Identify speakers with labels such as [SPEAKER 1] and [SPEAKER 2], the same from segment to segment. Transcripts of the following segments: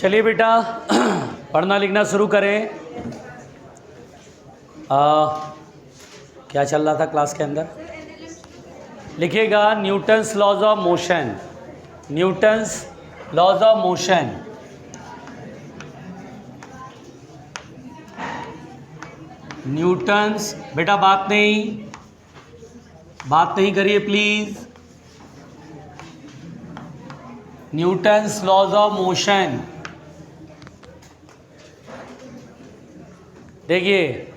[SPEAKER 1] चलिए बेटा पढ़ना लिखना शुरू करें। क्या चल रहा था क्लास के अंदर? लिखिएगा Newton's laws of motion. Newton's laws of motion. Newton's बेटा बात नहीं करिए please. Newton's laws of motion. देखिए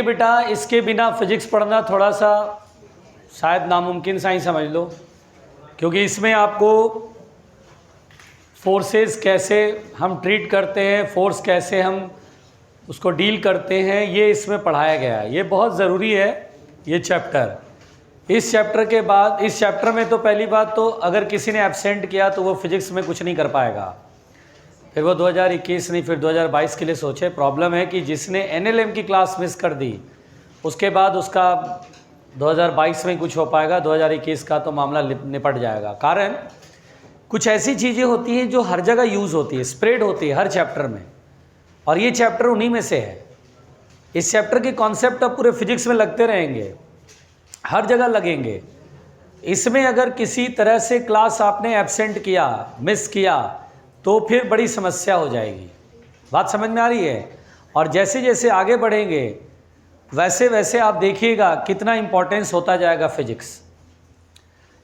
[SPEAKER 1] बेटा, इसके बिना फिजिक्स पढ़ना थोड़ा सा शायद नामुमकिन सा ही समझ लो, क्योंकि इसमें आपको फोर्सेस कैसे हम ट्रीट करते हैं, फोर्स कैसे हम उसको डील करते हैं, ये इसमें पढ़ाया गया है। ये बहुत ज़रूरी है ये चैप्टर। इस चैप्टर के बाद, इस चैप्टर में तो पहली बात तो अगर किसी ने एब्सेंट किया तो वो फिजिक्स में कुछ नहीं कर पाएगा, फिर वो 2021 नहीं फिर 2022 के लिए सोचे। प्रॉब्लम है कि जिसने NLM की क्लास मिस कर दी उसके बाद उसका 2022 में कुछ हो पाएगा, 2021 का तो मामला निपट जाएगा। कारण कुछ ऐसी चीज़ें होती हैं जो हर जगह यूज़ होती है, स्प्रेड होती है हर चैप्टर में, और ये चैप्टर उन्हीं में से है। इस चैप्टर के कॉन्सेप्ट अब पूरे फिजिक्स में लगते रहेंगे, हर जगह लगेंगे। इसमें अगर किसी तरह से क्लास आपने एब्सेंट किया, मिस किया, तो फिर बड़ी समस्या हो जाएगी। बात समझ में आ रही है? और जैसे जैसे आगे बढ़ेंगे वैसे वैसे आप देखिएगा कितना इम्पोर्टेंस होता जाएगा फिजिक्स।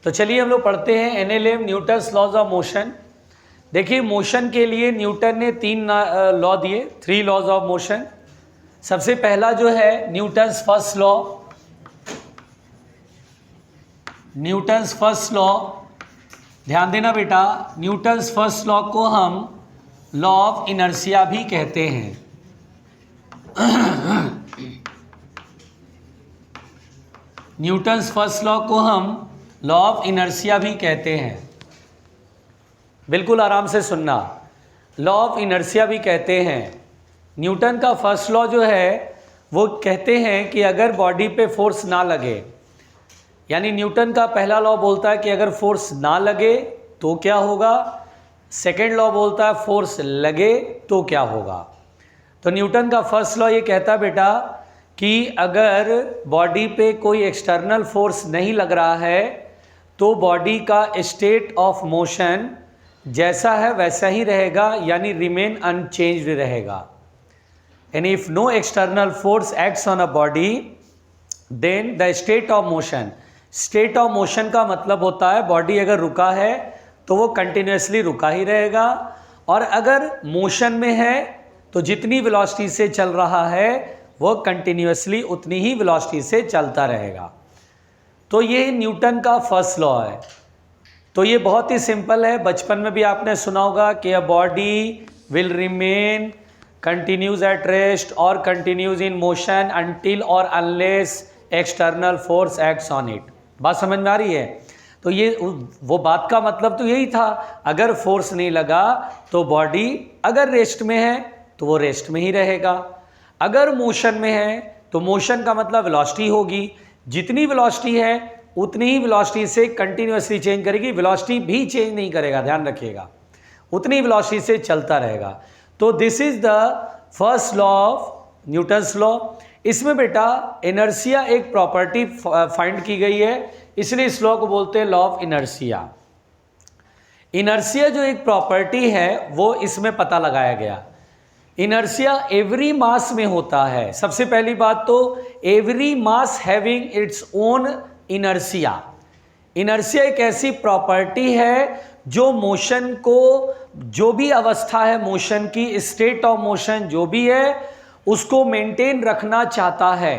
[SPEAKER 1] तो चलिए हम लोग पढ़ते हैं NLM Newton's laws of motion. देखिए मोशन के लिए न्यूटन ने 3 लॉ दिए, 3 लॉज ऑफ मोशन। सबसे पहला जो है Newton's first law. Newton's first law, ध्यान देना बेटा, न्यूटन्स फर्स्ट लॉ को हम लॉ ऑफ इनर्शिया भी कहते हैं। न्यूटन्स फर्स्ट लॉ को हम लॉ ऑफ इनर्शिया भी कहते हैं। बिल्कुल आराम से सुनना, लॉ ऑफ इनर्शिया भी कहते हैं। न्यूटन का फर्स्ट लॉ जो है वो कहते हैं कि अगर बॉडी पे फोर्स ना लगे, यानी न्यूटन का पहला लॉ बोलता है कि अगर फोर्स ना लगे तो क्या होगा, सेकेंड लॉ बोलता है फोर्स लगे तो क्या होगा। तो न्यूटन का फर्स्ट लॉ ये कहता है बेटा कि अगर बॉडी पे कोई एक्सटर्नल फोर्स नहीं लग रहा है तो बॉडी का स्टेट ऑफ मोशन जैसा है वैसा ही रहेगा, यानी रिमेन अनचेंज्ड रहेगा। And if no external force acts on a body then the state of motion. State of motion का मतलब होता है बॉडी अगर रुका है तो वो कंटिन्यूसली रुका ही रहेगा, और अगर मोशन में है तो जितनी वेलोसिटी से चल रहा है वो कंटिन्यूसली उतनी ही वेलोसिटी से चलता रहेगा। तो ये न्यूटन का फर्स्ट लॉ है। तो ये बहुत ही सिंपल है, बचपन में भी आपने सुना होगा कि a body will remain continues at rest और कंटिन्यूज इन मोशन अनटिल और unless external force acts on it. बात समझ में आ रही है? तो ये वो बात का मतलब तो यही था, अगर फोर्स नहीं लगा तो बॉडी अगर रेस्ट में है तो वो रेस्ट में ही रहेगा, अगर मोशन में है तो मोशन का मतलब वेलोसिटी होगी, जितनी वेलोसिटी है उतनी ही वेलोसिटी से कंटिन्यूसली चेंज करेगी, वेलोसिटी भी चेंज नहीं करेगा, ध्यान रखिएगा, उतनी वेलोसिटी से चलता रहेगा। तो this is the first law of Newton's law. इसमें बेटा इनर्शिया एक प्रॉपर्टी फाइंड की गई है, इसलिए इस लॉ को बोलते हैं लॉ ऑफ इनर्शिया। इनर्शिया जो एक प्रॉपर्टी है वो इसमें पता लगाया गया। इनर्शिया एवरी मास में होता है। सबसे पहली बात तो every mass having its own inertia. Inertia एक ऐसी प्रॉपर्टी है जो मोशन को, जो भी अवस्था है मोशन की, स्टेट ऑफ मोशन जो भी है उसको मेंटेन रखना चाहता है।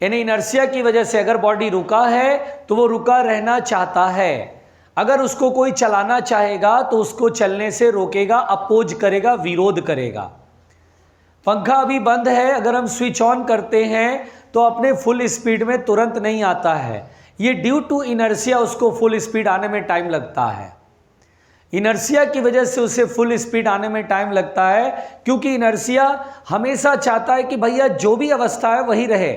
[SPEAKER 1] यानी इनर्शिया की वजह से अगर बॉडी रुका है तो वो रुका रहना चाहता है, अगर उसको कोई चलाना चाहेगा तो उसको चलने से रोकेगा, अपोज करेगा, विरोध करेगा। पंखा अभी बंद है, अगर हम स्विच ऑन करते हैं तो अपने फुल स्पीड में तुरंत नहीं आता है, ये ड्यू टू इनर्शिया उसको फुल स्पीड आने में टाइम लगता है। इनर्शिया की वजह से उसे फुल स्पीड आने में टाइम लगता है, क्योंकि इनर्शिया हमेशा चाहता है कि भैया जो भी अवस्था है वही रहे,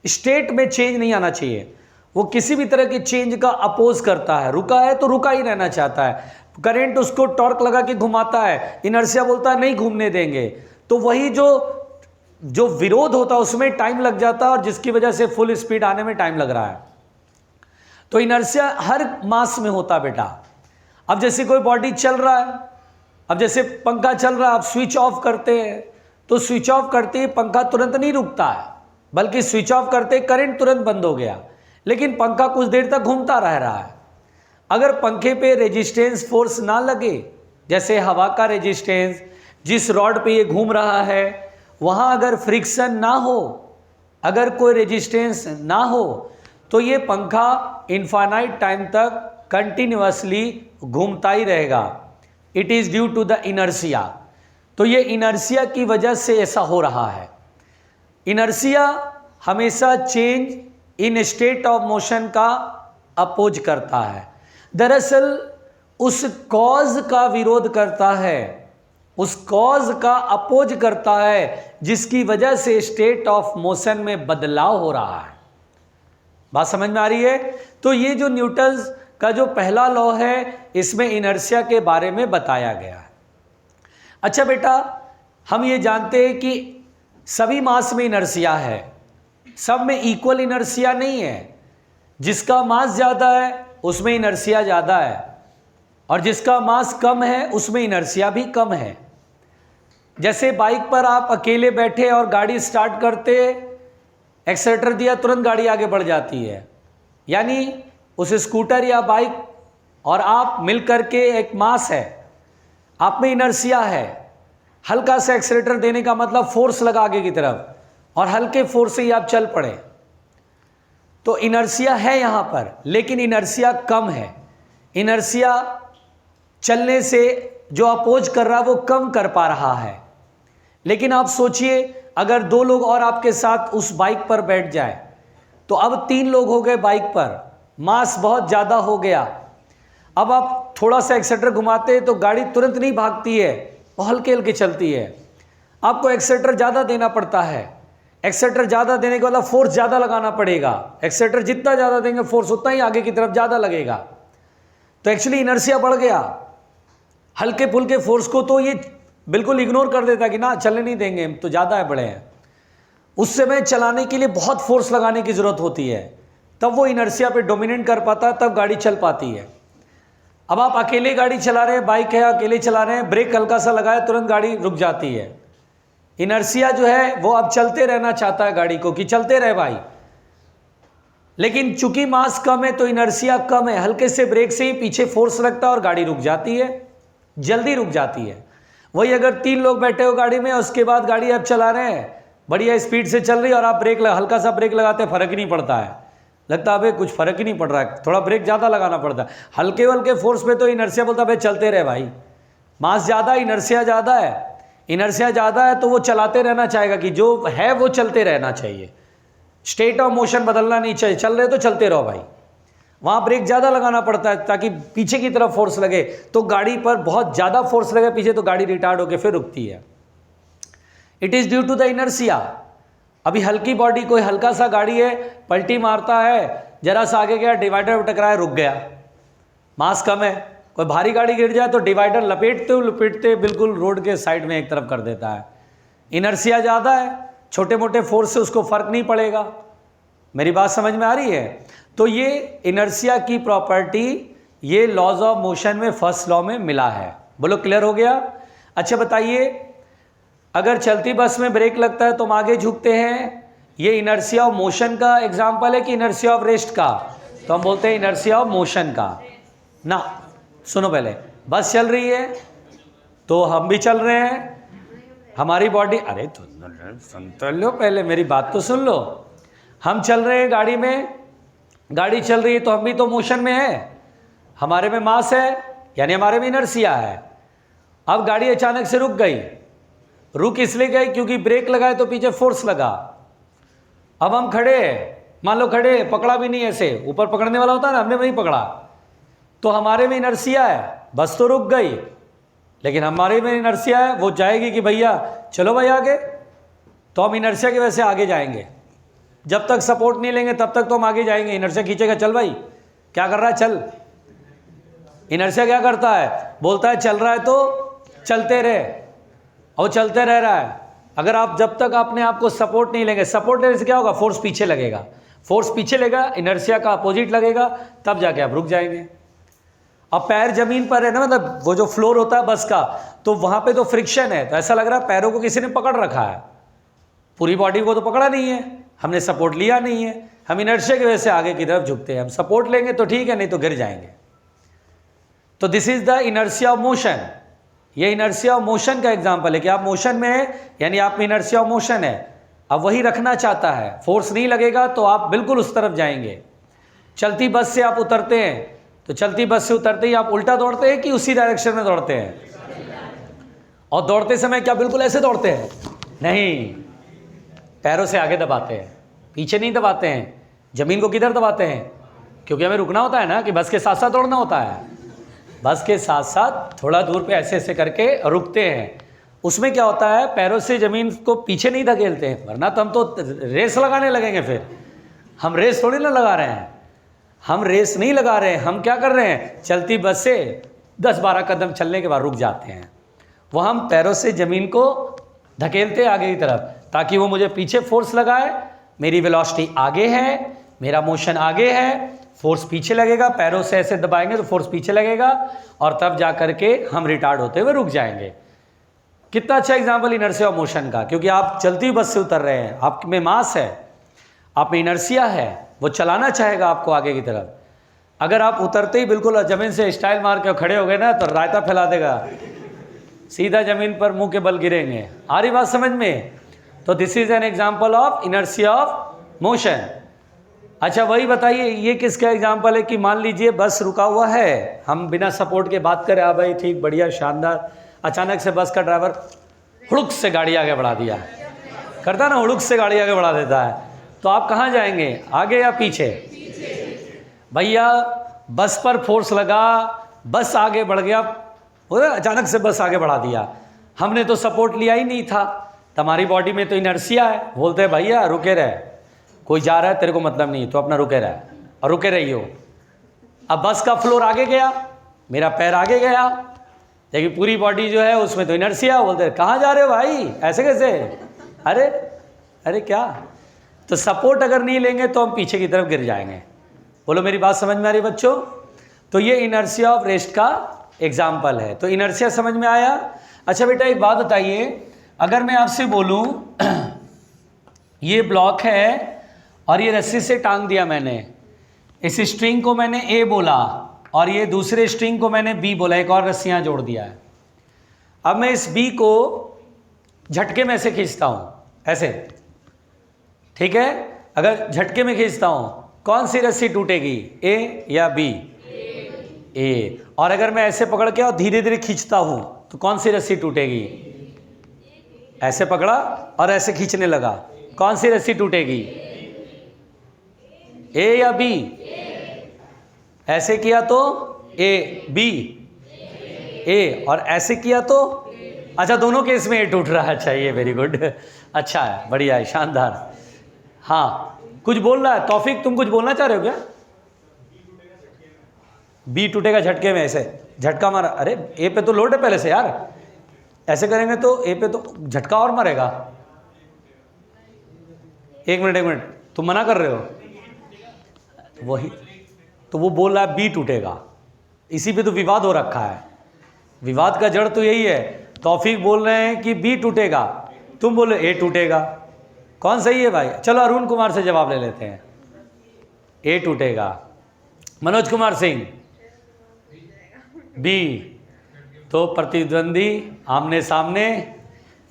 [SPEAKER 1] स्टेट में चेंज नहीं आना चाहिए। वो किसी भी तरह के चेंज का अपोज करता है, रुका है तो रुका ही रहना चाहता है। करंट उसको टॉर्क लगा के घुमाता है, इनर्शिया बोलता है नहीं घूमने देंगे। तो वही जो विरोध होता है उसमें टाइम लग जाता है और जिसकी वजह से फुल स्पीड आने में टाइम लग रहा है। तो इनर्शिया हर मास में होता बेटा। अब जैसे कोई बॉडी चल रहा है, अब जैसे पंखा चल रहा है, आप स्विच ऑफ करते हैं तो स्विच ऑफ करते ही पंखा तुरंत नहीं रुकता है, बल्कि स्विच ऑफ करते करंट तुरंत बंद हो गया, लेकिन पंखा कुछ देर तक घूमता रह रहा है। अगर पंखे पे रेजिस्टेंस फोर्स ना लगे, जैसे हवा का रेजिस्टेंस, जिस रॉड पे ये घूम रहा है वहाँ अगर फ्रिक्शन ना हो, अगर कोई रेजिस्टेंस ना हो, तो ये पंखा इनफाइनाइट टाइम तक कंटिन्यूअसली घूमता ही रहेगा। It is due to the inertia. तो ये इनर्शिया की वजह से ऐसा हो रहा है। इनर्शिया हमेशा change in state of motion का अपोज करता है। दरअसल उस कॉज का विरोध करता है, उस कॉज का अपोज करता है जिसकी वजह से स्टेट ऑफ मोशन में बदलाव हो रहा है। बात समझ में आ रही है? तो ये जो न्यूटन्स का जो पहला लॉ है, इसमें इनर्शिया के बारे में बताया गया है। अच्छा बेटा, हम ये जानते हैं कि सभी मास में इनर्शिया है, सब में इक्वल इनर्शिया नहीं है। जिसका मास ज़्यादा है उसमें इनर्शिया ज़्यादा है, और जिसका मास कम है उसमें इनर्शिया भी कम है। जैसे बाइक पर आप अकेले बैठे और गाड़ी स्टार्ट करते, एक्सेलेरेटर दिया, तुरंत गाड़ी आगे बढ़ जाती है। यानी उस स्कूटर या बाइक और आप मिल करके एक मास है, आप में इनर्शिया है। हल्का सा एक्सेलेरेटर देने का मतलब फोर्स लगा आगे की तरफ, और हल्के फोर्स से ही आप चल पड़े, तो इनर्शिया है यहाँ पर, लेकिन इनर्शिया कम है। इनर्शिया चलने से जो अपोज कर रहा है वो कम कर पा रहा है। लेकिन आप सोचिए, अगर 2 लोग और आपके साथ उस बाइक पर बैठ जाए, तो अब 3 लोग हो गए बाइक पर, मास बहुत ज़्यादा हो गया। अब आप थोड़ा सा एक्सेलेरेटर घुमाते हैं तो गाड़ी तुरंत नहीं भागती है, वो हल्के हल्के चलती है। आपको एक्सेलेरेटर ज़्यादा देना पड़ता है। एक्सेलेरेटर ज़्यादा देने के बाद फोर्स ज़्यादा लगाना पड़ेगा। एक्सेलेरेटर जितना ज़्यादा देंगे फोर्स उतना ही आगे की तरफ ज़्यादा लगेगा। तो एक्चुअली इनर्शिया बढ़ गया। हल्के फुल्के फोर्स को तो ये बिल्कुल इग्नोर कर देता कि ना चलने नहीं देंगे, तो ज़्यादा है, बड़े हैं। उस समय चलाने के लिए बहुत फोर्स लगाने की ज़रूरत होती है, तब वो इनर्शिया पे डोमिनेट कर पाता है, तब गाड़ी चल पाती है। अब आप अकेले गाड़ी चला रहे हैं, बाइक है, अकेले चला रहे हैं, ब्रेक हल्का सा लगाया तुरंत गाड़ी रुक जाती है। इनर्शिया जो है वो अब चलते रहना चाहता है गाड़ी को कि चलते रहे भाई, लेकिन चूंकि मास कम है तो इनर्शिया कम है, हल्के से ब्रेक से ही पीछे फोर्स लगता है और गाड़ी रुक जाती है, जल्दी रुक जाती है। वही अगर 3 लोग बैठे हो गाड़ी में, उसके बाद गाड़ी आप चला रहे हैं, बढ़िया स्पीड से चल रही है, और आप हल्का सा ब्रेक लगाते, फर्क ही नहीं पड़ता है, लगता है भाई कुछ फर्क ही नहीं पड़ रहा है, थोड़ा ब्रेक ज़्यादा लगाना पड़ता है। हल्के हल्के फोर्स पे तो इनर्शिया बोलता है भाई चलते रहे भाई, मास ज़्यादा, इनर्शिया ज़्यादा है। इनर्शिया ज़्यादा है तो वो चलाते रहना चाहेगा कि जो है वो चलते रहना चाहिए, स्टेट ऑफ मोशन बदलना नहीं चाहिए, चल रहे तो चलते रहो भाई। वहाँ ब्रेक ज़्यादा लगाना पड़ता है ताकि पीछे की तरफ फोर्स लगे, तो गाड़ी पर बहुत ज़्यादा फोर्स लगे पीछे तो गाड़ी रिटार्ड होकर फिर रुकती है। It is due to the inertia. अभी हल्की बॉडी, कोई हल्का सा गाड़ी है, पलटी मारता है, जरा सा आगे गया, डिवाइडर में टकराया, रुक गया, मास कम है। कोई भारी गाड़ी गिर जाए तो डिवाइडर लपेटते बिल्कुल रोड के साइड में एक तरफ कर देता है। इनर्शिया ज़्यादा है, छोटे मोटे फोर्स से उसको फर्क नहीं पड़ेगा। मेरी बात समझ में आ रही है? तो ये इनर्शिया की प्रॉपर्टी ये लॉज ऑफ मोशन में फर्स्ट लॉ में मिला है। बोलो क्लियर हो गया? अच्छा बताइए, अगर चलती बस में ब्रेक लगता है तो हम आगे झुकते हैं, ये इनर्शिया ऑफ मोशन का एग्जाम्पल है कि इनर्शिया ऑफ रेस्ट का? तो हम बोलते हैं इनर्शिया ऑफ मोशन का ना। सुनो, पहले बस चल रही है तो हम भी चल रहे हैं, हमारी बॉडी, अरे तो सुन तो लो, पहले मेरी बात तो सुन लो। हम चल रहे हैं गाड़ी में, गाड़ी चल रही है तो हम भी तो मोशन में है, हमारे में मास है, यानी हमारे में इनर्शिया है। अब गाड़ी अचानक से रुक गई, रुक इसलिए गई क्योंकि ब्रेक लगाए तो पीछे फोर्स लगा। अब हम खड़े हैं, मान लो खड़े, पकड़ा भी नहीं, ऐसे ऊपर पकड़ने वाला होता है ना, हमने वही पकड़ा, तो हमारे में इनर्शिया है, बस तो रुक गई, लेकिन हमारे में इनर्शिया है, वो जाएगी कि भैया चलो भाई आगे, तो हम इनर्शिया की वजह से आगे जाएंगे। जब तक सपोर्ट नहीं लेंगे तब तक तो हम आगे जाएंगे। इनर्शिया खींचेगा, चल भाई क्या कर रहा है, चल। इनर्शिया क्या करता है, बोलता है चल रहा है तो चलते रहे, और चलते रह रहा है। अगर आप जब तक अपने आप को सपोर्ट नहीं लेंगे, सपोर्ट लेने से क्या होगा, फोर्स पीछे लगेगा, फोर्स पीछे लगेगा, इनर्शिया का अपोजिट लगेगा, तब जाके आप रुक जाएंगे। अब पैर जमीन पर है ना, मतलब वो जो फ्लोर होता है बस का, तो वहां पे तो फ्रिक्शन है, तो ऐसा लग रहा है पैरों को किसी ने पकड़ रखा है, पूरी बॉडी को तो पकड़ा नहीं है, हमने सपोर्ट लिया नहीं है, हम इनर्शिया की वजह से आगे की तरफ झुकते हैं। हम सपोर्ट लेंगे तो ठीक है, नहीं तो गिर जाएंगे। तो this is the inertia of motion. ये इनर्शिया ऑफ मोशन का एग्जांपल है कि आप मोशन में है, यानी आप में इनर्शिया ऑफ मोशन है, अब वही रखना चाहता है, फोर्स नहीं लगेगा तो आप बिल्कुल उस तरफ जाएंगे। चलती बस से आप उतरते हैं, तो चलती बस से उतरते ही आप उल्टा दौड़ते हैं कि उसी डायरेक्शन में दौड़ते हैं? और दौड़ते समय क्या बिल्कुल ऐसे दौड़ते हैं? नहीं, पैरों से आगे दबाते हैं, पीछे नहीं दबाते हैं। जमीन को किधर दबाते हैं? क्योंकि हमें रुकना होता है ना, कि बस के साथ साथ दौड़ना होता है। बस के साथ साथ थोड़ा दूर पे ऐसे ऐसे करके रुकते हैं। उसमें क्या होता है, पैरों से ज़मीन को पीछे नहीं धकेलते हैं, वरना तो हम तो रेस लगाने लगेंगे। फिर हम रेस थोड़ी ना लगा रहे हैं, हम रेस नहीं लगा रहे हैं, हम क्या कर रहे हैं, चलती बस से 10-12 कदम चलने के बाद रुक जाते हैं। वो हम पैरों से ज़मीन को धकेलते हैं आगे की तरफ, ताकि वो मुझे पीछे फोर्स लगाए। मेरी वेलोसिटी आगे है, मेरा मोशन आगे है, फोर्स पीछे लगेगा, पैरों से ऐसे दबाएंगे तो फोर्स पीछे लगेगा, और तब जा करके हम रिटार्ड होते हुए रुक जाएंगे। कितना अच्छा एग्जाम्पल इनर्शिया ऑफ मोशन का, क्योंकि आप चलती हुई बस से उतर रहे हैं, आप में मास है, आप में इनर्शिया है, वो चलाना चाहेगा आपको आगे की तरफ। अगर आप उतरते ही बिल्कुल ज़मीन से स्टाइल मार के खड़े हो गए ना, तो रायता फैला देगा, सीधा ज़मीन पर मुंह के बल गिरेंगे। आ रही बात समझ में? तो this is an example of inertia of motion. अच्छा वही बताइए, ये किसका एग्जाम्पल है कि मान लीजिए बस रुका हुआ है, हम बिना सपोर्ट के बात करें, हाँ भाई ठीक बढ़िया शानदार, अचानक से बस का ड्राइवर हुड़ुक से गाड़ी आगे बढ़ा दिया, करता ना, हुड़ुक से गाड़ी आगे बढ़ा देता है, तो आप कहाँ जाएंगे, आगे या पीछे? भैया बस पर फोर्स लगा, बस आगे बढ़ गया, अचानक से बस आगे बढ़ा दिया, हमने तो सपोर्ट लिया ही नहीं था, तुम्हारी बॉडी में तो इनर्शिया है। बोलते हैं भैया रुके रहे, कोई जा रहा है तेरे को मतलब नहीं, तो अपना रुके रहा और रुके रहियो। अब बस का फ्लोर आगे गया, मेरा पैर आगे गया, लेकिन पूरी बॉडी जो है उसमें तो इनर्शिया। बोलते हैं कहाँ जा रहे हो भाई, ऐसे कैसे, अरे अरे क्या? तो सपोर्ट अगर नहीं लेंगे तो हम पीछे की तरफ गिर जाएंगे। बोलो मेरी बात समझ में आ रही बच्चों? तो ये इनर्शिया ऑफ रेस्ट का एग्जाम्पल है। तो इनर्शिया समझ में आया? अच्छा बेटा एक बात बताइए, अगर मैं आपसे बोलूं ये ब्लॉक है और ये रस्सी से टांग दिया मैंने, इस स्ट्रिंग को मैंने ए बोला और ये दूसरे स्ट्रिंग को मैंने बी बोला, एक और रस्सियां जोड़ दिया है। अब मैं इस बी को झटके में से खींचता हूं, ऐसे, ठीक है? अगर झटके में खींचता हूं, कौन सी रस्सी टूटेगी, ए या बी? ए। और अगर मैं ऐसे पकड़ के और धीरे धीरे खींचता हूं तो कौन सी रस्सी टूटेगी? ऐसे पकड़ा और ऐसे खींचने लगा, कौन सी रस्सी टूटेगी, ए या बी? ऐसे किया तो ए, बी, ए, और ऐसे किया तो, अच्छा दोनों केस में ए टूट रहा है। अच्छा ये वेरी गुड, अच्छा है, बढ़िया है, शानदार। हाँ कुछ बोल रहा है तौफीक, तुम कुछ बोलना चाह रहे हो क्या? बी टूटेगा झटके में, ऐसे झटका मारा, अरे ए पे तो लोड है पहले से यार, ऐसे करेंगे तो ए पे तो झटका और मारेगा। एक मिनट, तुम मना कर रहे हो? वही तो वो बोल रहा है बी टूटेगा, इसी पे तो विवाद हो रखा है। विवाद का जड़ तो यही है, तौफीक बोल रहे हैं कि बी टूटेगा, तुम बोले ए टूटेगा, कौन सही है भाई? चलो अरुण कुमार से जवाब ले लेते हैं, ए टूटेगा। मनोज कुमार सिंह, बी। तो प्रतिद्वंदी आमने सामने,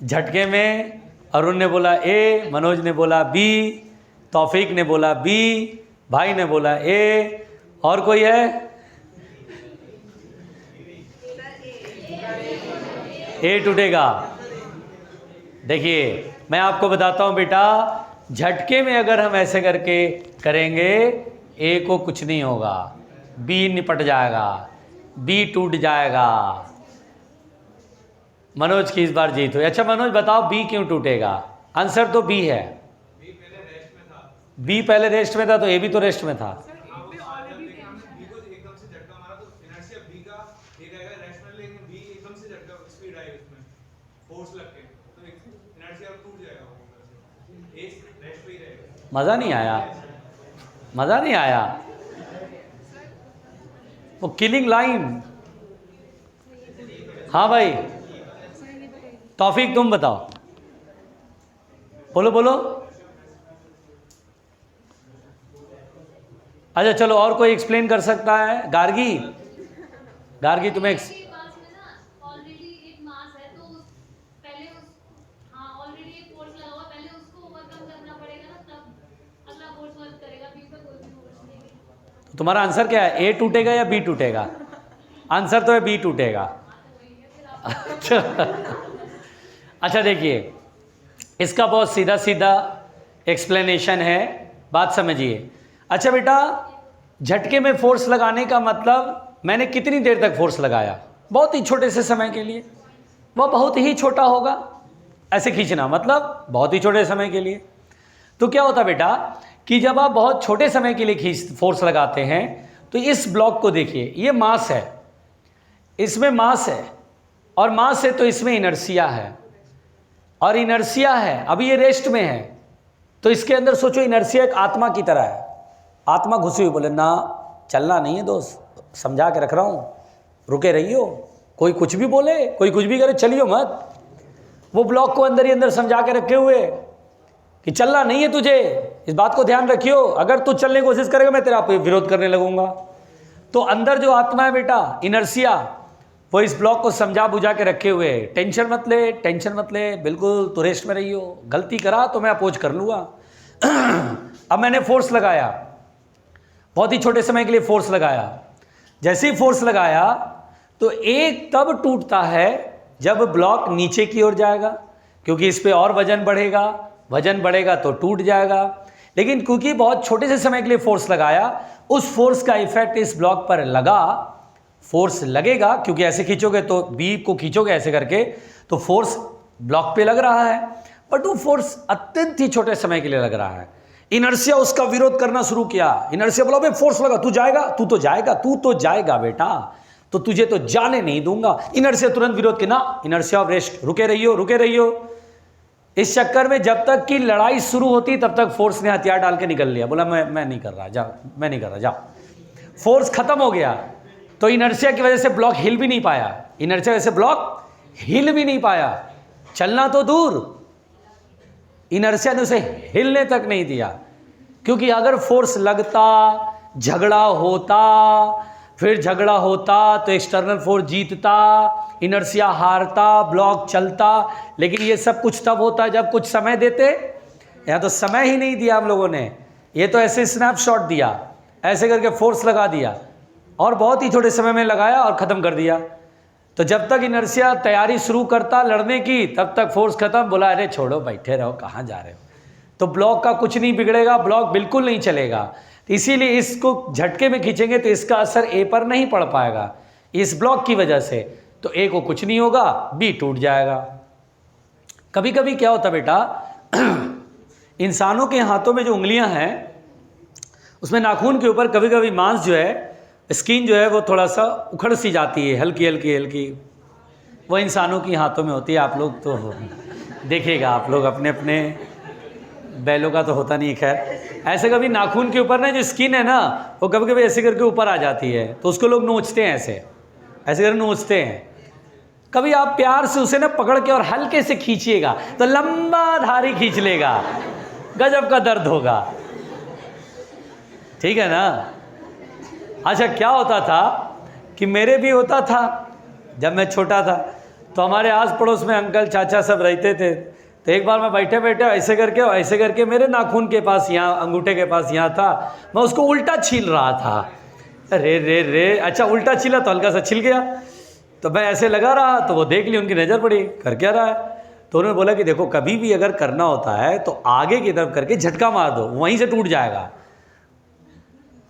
[SPEAKER 1] झटके में अरुण ने बोला ए, मनोज ने बोला बी, तौफीक ने बोला बी, भाई ने बोला ए, और कोई है? ए टूटेगा। देखिए मैं आपको बताता हूं बेटा, झटके में अगर हम ऐसे करके करेंगे ए को कुछ नहीं होगा, बी निपट जाएगा, बी टूट जाएगा। मनोज की इस बार जीत हुई। अच्छा मनोज बताओ बी क्यों टूटेगा? आंसर तो बी है। बी पहले रेस्ट में था तो ए भी तो रेस्ट में था। मज़ा नहीं आया, मज़ा नहीं आया। वो किलिंग लाइन। हाँ भाई तौफीक तुम बताओ, बोलो बोलो। अच्छा चलो, और कोई एक्सप्लेन कर सकता है? गार्गी, गार्गी तुम्हें तुम्हारा आंसर क्या है? ए टूटेगा या बी टूटेगा? आंसर तो है बी टूटेगा। अच्छा देखिए, इसका बहुत सीधा सीधा एक्सप्लेनेशन है, बात समझिए। अच्छा बेटा, झटके में फोर्स लगाने का मतलब मैंने कितनी देर तक फोर्स लगाया? बहुत ही छोटे से समय के लिए, वह बहुत ही छोटा होगा। ऐसे खींचना मतलब बहुत ही छोटे समय के लिए। तो क्या होता बेटा कि जब आप बहुत छोटे समय के लिए फोर्स लगाते हैं तो इस ब्लॉक को देखिए, ये मास है, इसमें मास है और मास है तो इसमें इनर्शिया है और इनर्शिया है, अभी ये रेस्ट में है। तो इसके अंदर सोचो इनर्शिया एक आत्मा की तरह है। आत्मा घुसी हुई, बोले ना चलना नहीं है दोस्त, समझा के रख रहा हूँ, रुके रहियो, कोई कुछ भी बोले, कोई कुछ भी करे, चलियो मत। वो ब्लॉक को अंदर ही अंदर समझा के रखे हुए कि चलना नहीं है तुझे, इस बात को ध्यान रखियो, अगर तू चलने की कोशिश करेगा मैं तेरा विरोध करने लगूंगा। तो अंदर जो आत्मा है बेटा, इनर्शिया, वो इस ब्लॉक को समझा बुझा के रखे हुए, टेंशन मत ले, टेंशन मत ले, बिल्कुल तू रेस्ट में रहियो, गलती करा तो मैं अपोज कर लूँगा। अब मैंने फोर्स लगाया, बहुत ही छोटे समय के लिए फोर्स लगाया। जैसे ही फोर्स लगाया तो एक तब टूटता है जब ब्लॉक नीचे की ओर जाएगा, क्योंकि इस पे और वजन बढ़ेगा, वजन बढ़ेगा तो टूट जाएगा। लेकिन क्योंकि बहुत छोटे से समय के लिए फोर्स लगाया, उस फोर्स का इफेक्ट इस ब्लॉक पर लगा, फोर्स लगेगा, क्योंकि ऐसे खींचोगे तो बी को खींचोगे ऐसे करके तो फोर्स ब्लॉक पे लग रहा है, बट वो फोर्स अत्यंत ही छोटे समय के लिए लग रहा है। इनर्शिया उसका विरोध करना शुरू किया। इनर्शिया बोला, भाई फोर्स लगा, तू जाएगा, तू तो जाएगा, तू तो जाएगा बेटा, तो तुझे तो जाने नहीं दूंगा। इनर्शिया तुरंत विरोध के, ना इनर्शिया ऑफ रेस्ट, रुके रहियो, रुके रहियो। इस चक्कर में जब तक कि लड़ाई शुरू होती तब तक फोर्स ने हथियार डाल के निकल लिया, बोला मैं नहीं कर रहा, जाओ, मैं नहीं कर रहा, जाओ। फोर्स खत्म हो गया तो इनर्शिया की वजह से ब्लॉक हिल भी नहीं पाया, इनर्शिया वजह से ब्लॉक हिल भी नहीं पाया, चलना तो दूर, इनर्शिया ने उसे हिलने तक नहीं दिया। क्योंकि अगर फोर्स लगता, झगड़ा होता, फिर झगड़ा होता तो एक्सटर्नल फोर्स जीतता, इनर्शिया हारता, ब्लॉक चलता। लेकिन ये सब कुछ तब होता है जब कुछ समय देते। यहाँ तो समय ही नहीं दिया हम लोगों ने, ये तो ऐसे स्नैपशॉट दिया, ऐसे करके फोर्स लगा दिया और बहुत ही छोटे समय में लगाया और ख़त्म कर दिया। तो जब तक इनर्शिया तैयारी शुरू करता लड़ने की, तब तक फोर्स खत्म, बोला अरे छोड़ो, बैठे रहो, कहाँ जा रहे हो। तो ब्लॉक का कुछ नहीं बिगड़ेगा, ब्लॉक बिल्कुल नहीं चलेगा। तो इसीलिए इसको झटके में खींचेंगे तो इसका असर ए पर नहीं पड़ पाएगा इस ब्लॉक की वजह से, तो ए को कुछ नहीं होगा, बी टूट जाएगा। कभी कभी क्या होता बेटा, इंसानों के हाथों में जो उंगलियां हैं उसमें नाखून के ऊपर कभी कभी मांस जो है, स्किन जो है वो थोड़ा सा उखड़ सी जाती है, हल्की हल्की हल्की, वो इंसानों की हाथों में होती है। आप लोग तो देखिएगा, आप लोग अपने अपने बैलों का तो होता नहीं, खैर ऐसे कभी नाखून के ऊपर ना जो स्किन है ना, वो कभी कभी ऐसे करके ऊपर आ जाती है, तो उसको लोग नोचते हैं, ऐसे ऐसे करके नोचते हैं। कभी आप प्यार से उसे ना पकड़ के और हल्के से खींचिएगा तो लंबा धारी खींच लेगा, गजब का दर्द होगा, ठीक है ना। अच्छा क्या होता था कि मेरे भी होता था जब मैं छोटा था, तो हमारे आस पड़ोस में अंकल चाचा सब रहते थे। तो एक बार मैं बैठे बैठे ऐसे करके मेरे नाखून के पास यहाँ, अंगूठे के पास यहाँ था, मैं उसको उल्टा छील रहा था। अरे रे रे, अच्छा उल्टा छीला तो हल्का सा छिल गया, तो मैं ऐसे लगा रहा, तो वो देख ली, उनकी नज़र पड़ी, कर क्या रहा है। तो उन्होंने बोला कि देखो कभी भी अगर करना होता है तो आगे की तरफ करके झटका मार दो, वहीं से टूट जाएगा।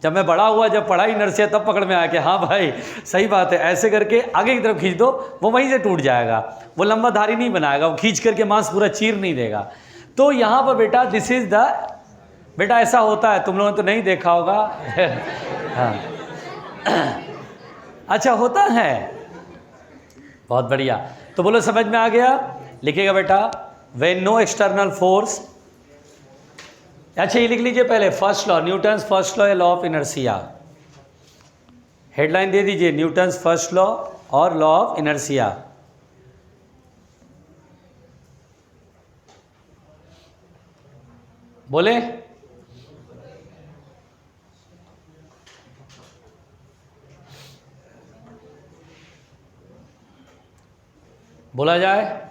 [SPEAKER 1] जब मैं बड़ा हुआ, जब पढ़ा इनर्शिया, तब पकड़ में आया कि हाँ भाई सही बात है, ऐसे करके आगे की तरफ खींच दो, वो वहीं से टूट जाएगा, वो लंबा धारी नहीं बनाएगा, वो खींच करके मांस पूरा चीर नहीं देगा। तो यहाँ पर बेटा दिस इज द बेटा ऐसा होता है, तुम लोगों ने तो नहीं देखा होगा। हाँ, अच्छा होता है, बहुत बढ़िया। तो बोलो समझ में आ गया? लिखिएगा बेटा, व्हेन नो एक्सटर्नल फोर्स। अच्छा ये लिख लीजिए पहले, first law, Newton's first law या लॉ ऑफ इनर्शिया। हेडलाइन दे दीजिए, न्यूटन्स फर्स्ट लॉ और लॉ ऑफ इनर्शिया। बोले बोला जाए,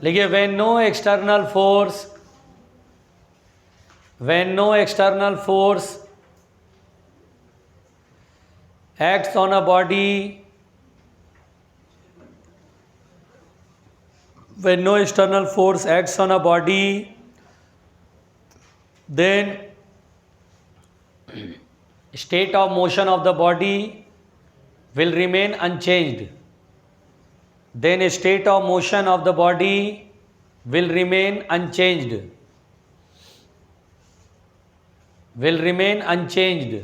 [SPEAKER 1] लिखिए when no external force, when no external force acts on a body, when no external force acts on a body, then state of motion of the body will remain unchanged. Then state of motion of the body will remain unchanged. Will remain unchanged.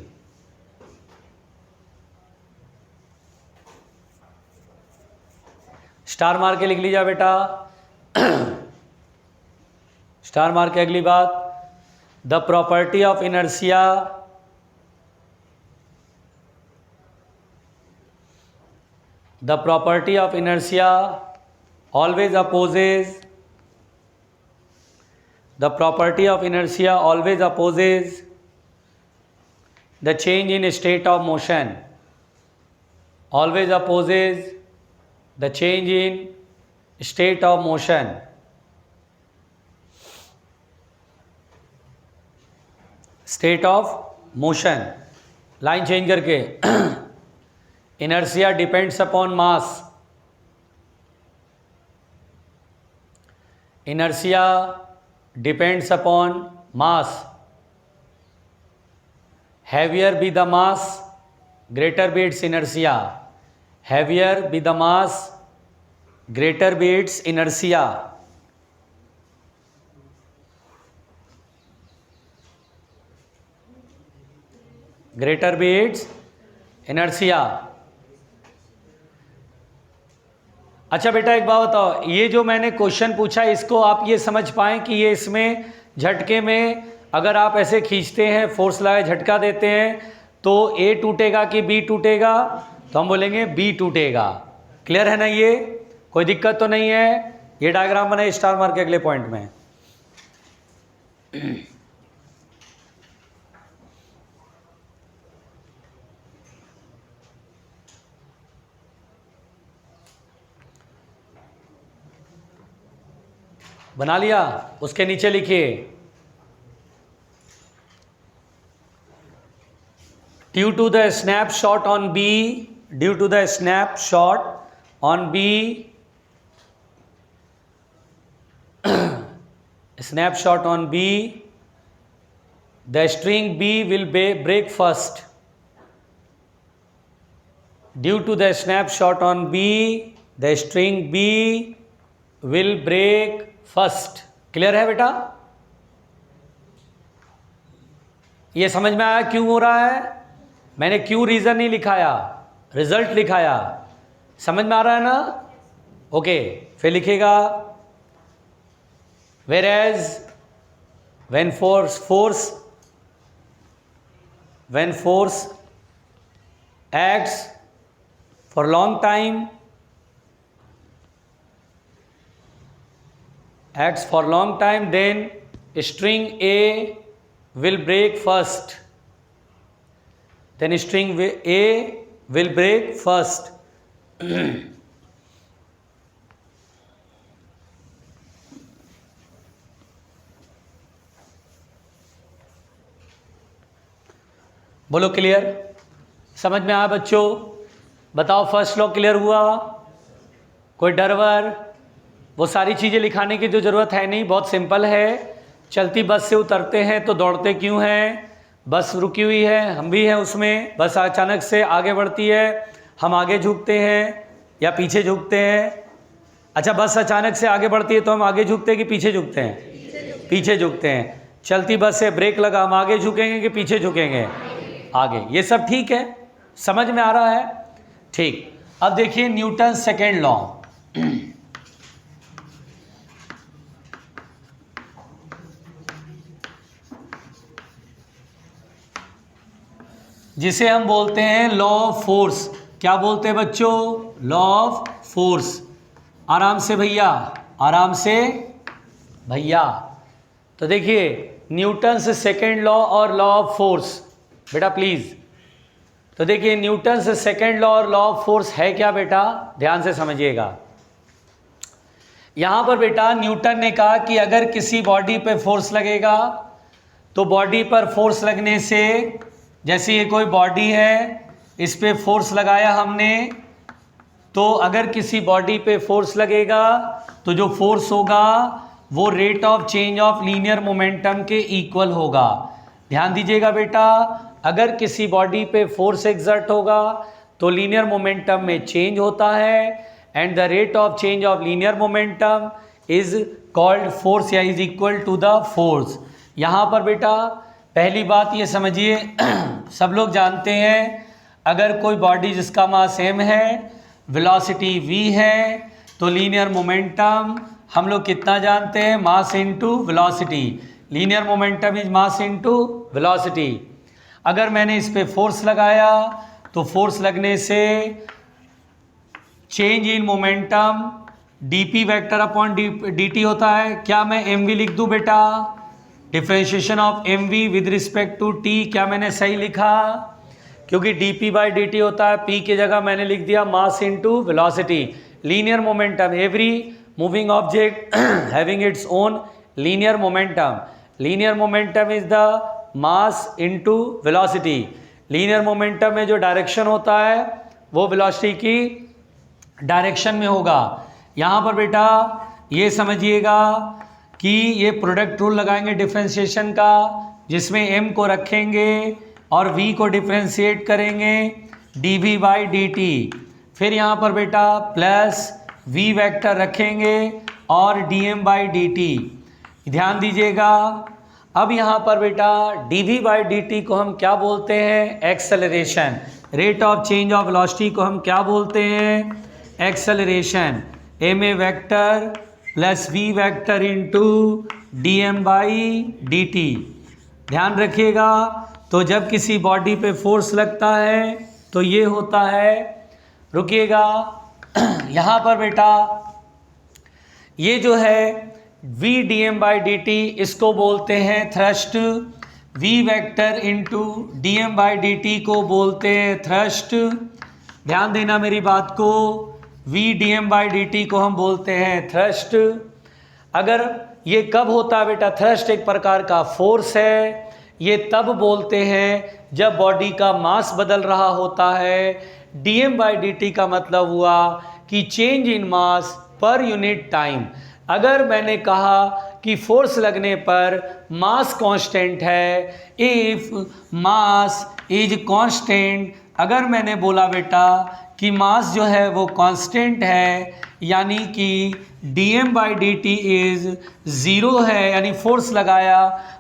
[SPEAKER 1] Star मार के लिख लीजिए बेटा, star मार के अगली बात, the property of inertia, the property of inertia always opposes, the property of inertia always opposes the change in state of motion, always opposes the change in state of motion. State of motion, line change करके, inertia depends upon mass, inertia depends upon mass. Heavier be the mass, greater be its inertia. Heavier be the mass, greater be its inertia. Greater be its inertia. अच्छा बेटा एक बात बताओ, ये जो मैंने question पूछा इसको आप ये समझ पाएं कि ये इसमें झटके में अगर आप ऐसे खींचते हैं, फोर्स लगाए झटका देते हैं तो ए टूटेगा कि बी टूटेगा? तो हम बोलेंगे बी टूटेगा। क्लियर है ना? ये कोई दिक्कत तो नहीं है? ये डायग्राम बनाए, स्टार मार के अगले पॉइंट में। बना लिया? उसके नीचे लिखिए, due to the snapshot on B, due to the snapshot on B, snapshot on B, the string B will break first. Due to the snapshot on B, the string B will break first. Clear है बेटा? ये समझ में आया क्यों हो रहा है? मैंने क्यों रीजन नहीं लिखाया, रिजल्ट लिखाया। समझ में आ रहा है ना? ओके, फिर लिखेगा whereas when force acts for long time, then string A will break first. Then string A will break first. बोलो क्लियर? समझ में आया बच्चों? बताओ फर्स्ट लॉ क्लियर हुआ? कोई डर वर? वो सारी चीज़ें लिखाने की जो ज़रूरत है नहीं, बहुत सिंपल है। चलती बस से उतरते हैं तो दौड़ते क्यों हैं? बस रुकी हुई है, हम भी हैं उसमें। बस अचानक से आगे बढ़ती है, हम आगे झुकते हैं या पीछे झुकते हैं? अच्छा, बस अचानक से आगे बढ़ती है तो हम आगे झुकते हैं कि पीछे झुकते हैं? पीछे झुकते हैं। चलती बस से ब्रेक लगा, हम आगे झुकेंगे कि पीछे झुकेंगे? आगे। ये सब ठीक है, समझ में आ रहा है? ठीक। अब देखिए न्यूटन सेकेंड लॉ। जिसे हम बोलते हैं लॉ ऑफ फोर्स। क्या बोलते हैं बच्चों? Law of force. आराम से भैया, आराम से भैया। तो देखिए न्यूटन से सेकेंड लॉ और लॉ ऑफ फोर्स, बेटा प्लीज। तो देखिए न्यूटन से सेकेंड लॉ और लॉ ऑफ फोर्स है क्या बेटा? ध्यान से समझिएगा। यहां पर बेटा न्यूटन ने कहा कि अगर किसी बॉडी पे फोर्स लगेगा तो बॉडी पर फोर्स लगने से, जैसे ये कोई बॉडी है, इस पे फोर्स लगाया हमने, तो अगर किसी बॉडी पे फोर्स लगेगा तो जो फोर्स होगा वो rate of change of linear momentum के इक्वल होगा। ध्यान दीजिएगा बेटा, अगर किसी बॉडी पे फोर्स एक्सर्ट होगा तो लीनियर मोमेंटम में चेंज होता है, and the rate of change of linear momentum is called force या is equal to the force. यहाँ पर बेटा पहली बात ये समझिए, सब लोग जानते हैं अगर कोई बॉडी जिसका मास m है, वेलोसिटी v है, तो लीनियर मोमेंटम हम लोग कितना जानते हैं? Mass into velocity. Linear momentum is mass into velocity. अगर मैंने इस पे फोर्स लगाया तो फोर्स लगने से change in momentum dp vector upon dt होता है। क्या मैं mv लिख दूं बेटा? Differentiation of mv with respect to t, क्या मैंने सही लिखा? क्योंकि dp बाई dt होता है, p की जगह मैंने लिख दिया mass into velocity. Linear momentum, every moving object having its own linear momentum. Linear momentum is the mass into velocity. Linear momentum में जो डायरेक्शन होता है वो वेलोसिटी की डायरेक्शन में होगा। यहाँ पर बेटा ये समझिएगा कि ये प्रोडक्ट रूल लगाएंगे डिफ्रेंशिएशन का, जिसमें m को रखेंगे और v को डिफ्रेंशिएट करेंगे dv बाई dt। फिर यहाँ पर बेटा प्लस v वेक्टर रखेंगे और dm बाई dt। ध्यान दीजिएगा, अब यहाँ पर बेटा dv बाई dt को हम क्या बोलते हैं? Acceleration. Rate of change of velocity को हम क्या बोलते हैं? Acceleration. ma vector plus v vector into dm by dt। ध्यान रखिएगा, तो जब किसी बॉडी पे फोर्स लगता है तो ये होता है, रुकिएगा यहाँ पर बेटा ये जो है v dm बाई dt, इसको बोलते हैं thrust. v vector into dm by dt को बोलते हैं थ्रस्ट। ध्यान देना मेरी बात को, v dm बाई dt को हम बोलते हैं थ्रस्ट। अगर ये कब होता है बेटा? थ्रस्ट एक प्रकार का फोर्स है, ये तब बोलते हैं जब बॉडी का मास बदल रहा होता है। dm बाई dt का मतलब हुआ कि चेंज इन मास पर यूनिट टाइम। अगर मैंने कहा कि फोर्स लगने पर मास कांस्टेंट है, इफ मास इज कांस्टेंट, अगर मैंने बोला बेटा कि मास जो है वो कांस्टेंट है, यानी कि dm by dt is zero है, यानी फोर्स लगाया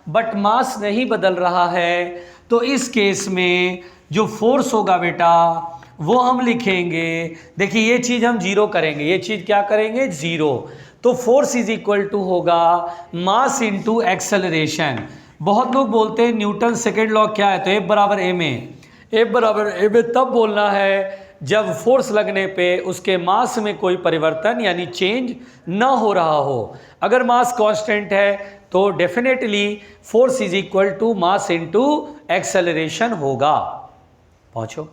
[SPEAKER 1] बट मास नहीं बदल रहा है, तो इस केस में जो फोर्स होगा बेटा वो हम लिखेंगे, देखिए ये चीज़ हम जीरो करेंगे, ये चीज़ क्या करेंगे? ज़ीरो। तो फोर्स इज इक्वल टू होगा मास इनटू एक्सेलरेशन। बहुत लोग बोलते हैं न्यूटन सेकेंड लॉ क्या है? तो F बराबर एम ए। F बराबर एम ए तब बोलना है जब फोर्स लगने पे उसके मास में कोई परिवर्तन यानी चेंज ना हो रहा हो। अगर मास कांस्टेंट है तो definitely force is equal to mass into acceleration होगा। पहुंचो।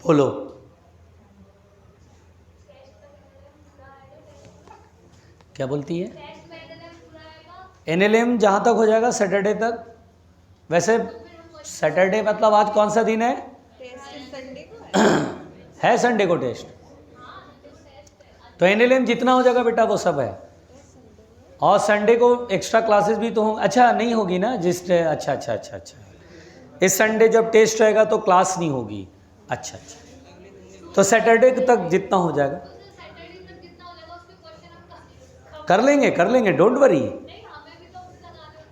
[SPEAKER 1] बोलो। क्या बोलती है? NLM जहाँ तक हो जाएगा सैटरडे तक। वैसे सैटरडे मतलब आज कौन सा दिन है? है संडे को टेस्ट, तो NLM जितना हो जाएगा बेटा वो सब है। और संडे को एक्स्ट्रा क्लासेस भी तो होंगे। अच्छा नहीं होगी ना जिस अच्छा अच्छा अच्छा अच्छा, इस संडे जब टेस्ट रहेगा तो क्लास नहीं होगी। अच्छा अच्छा, तो सैटरडे तक जितना हो जाएगा कर लेंगे, डोंट वरी।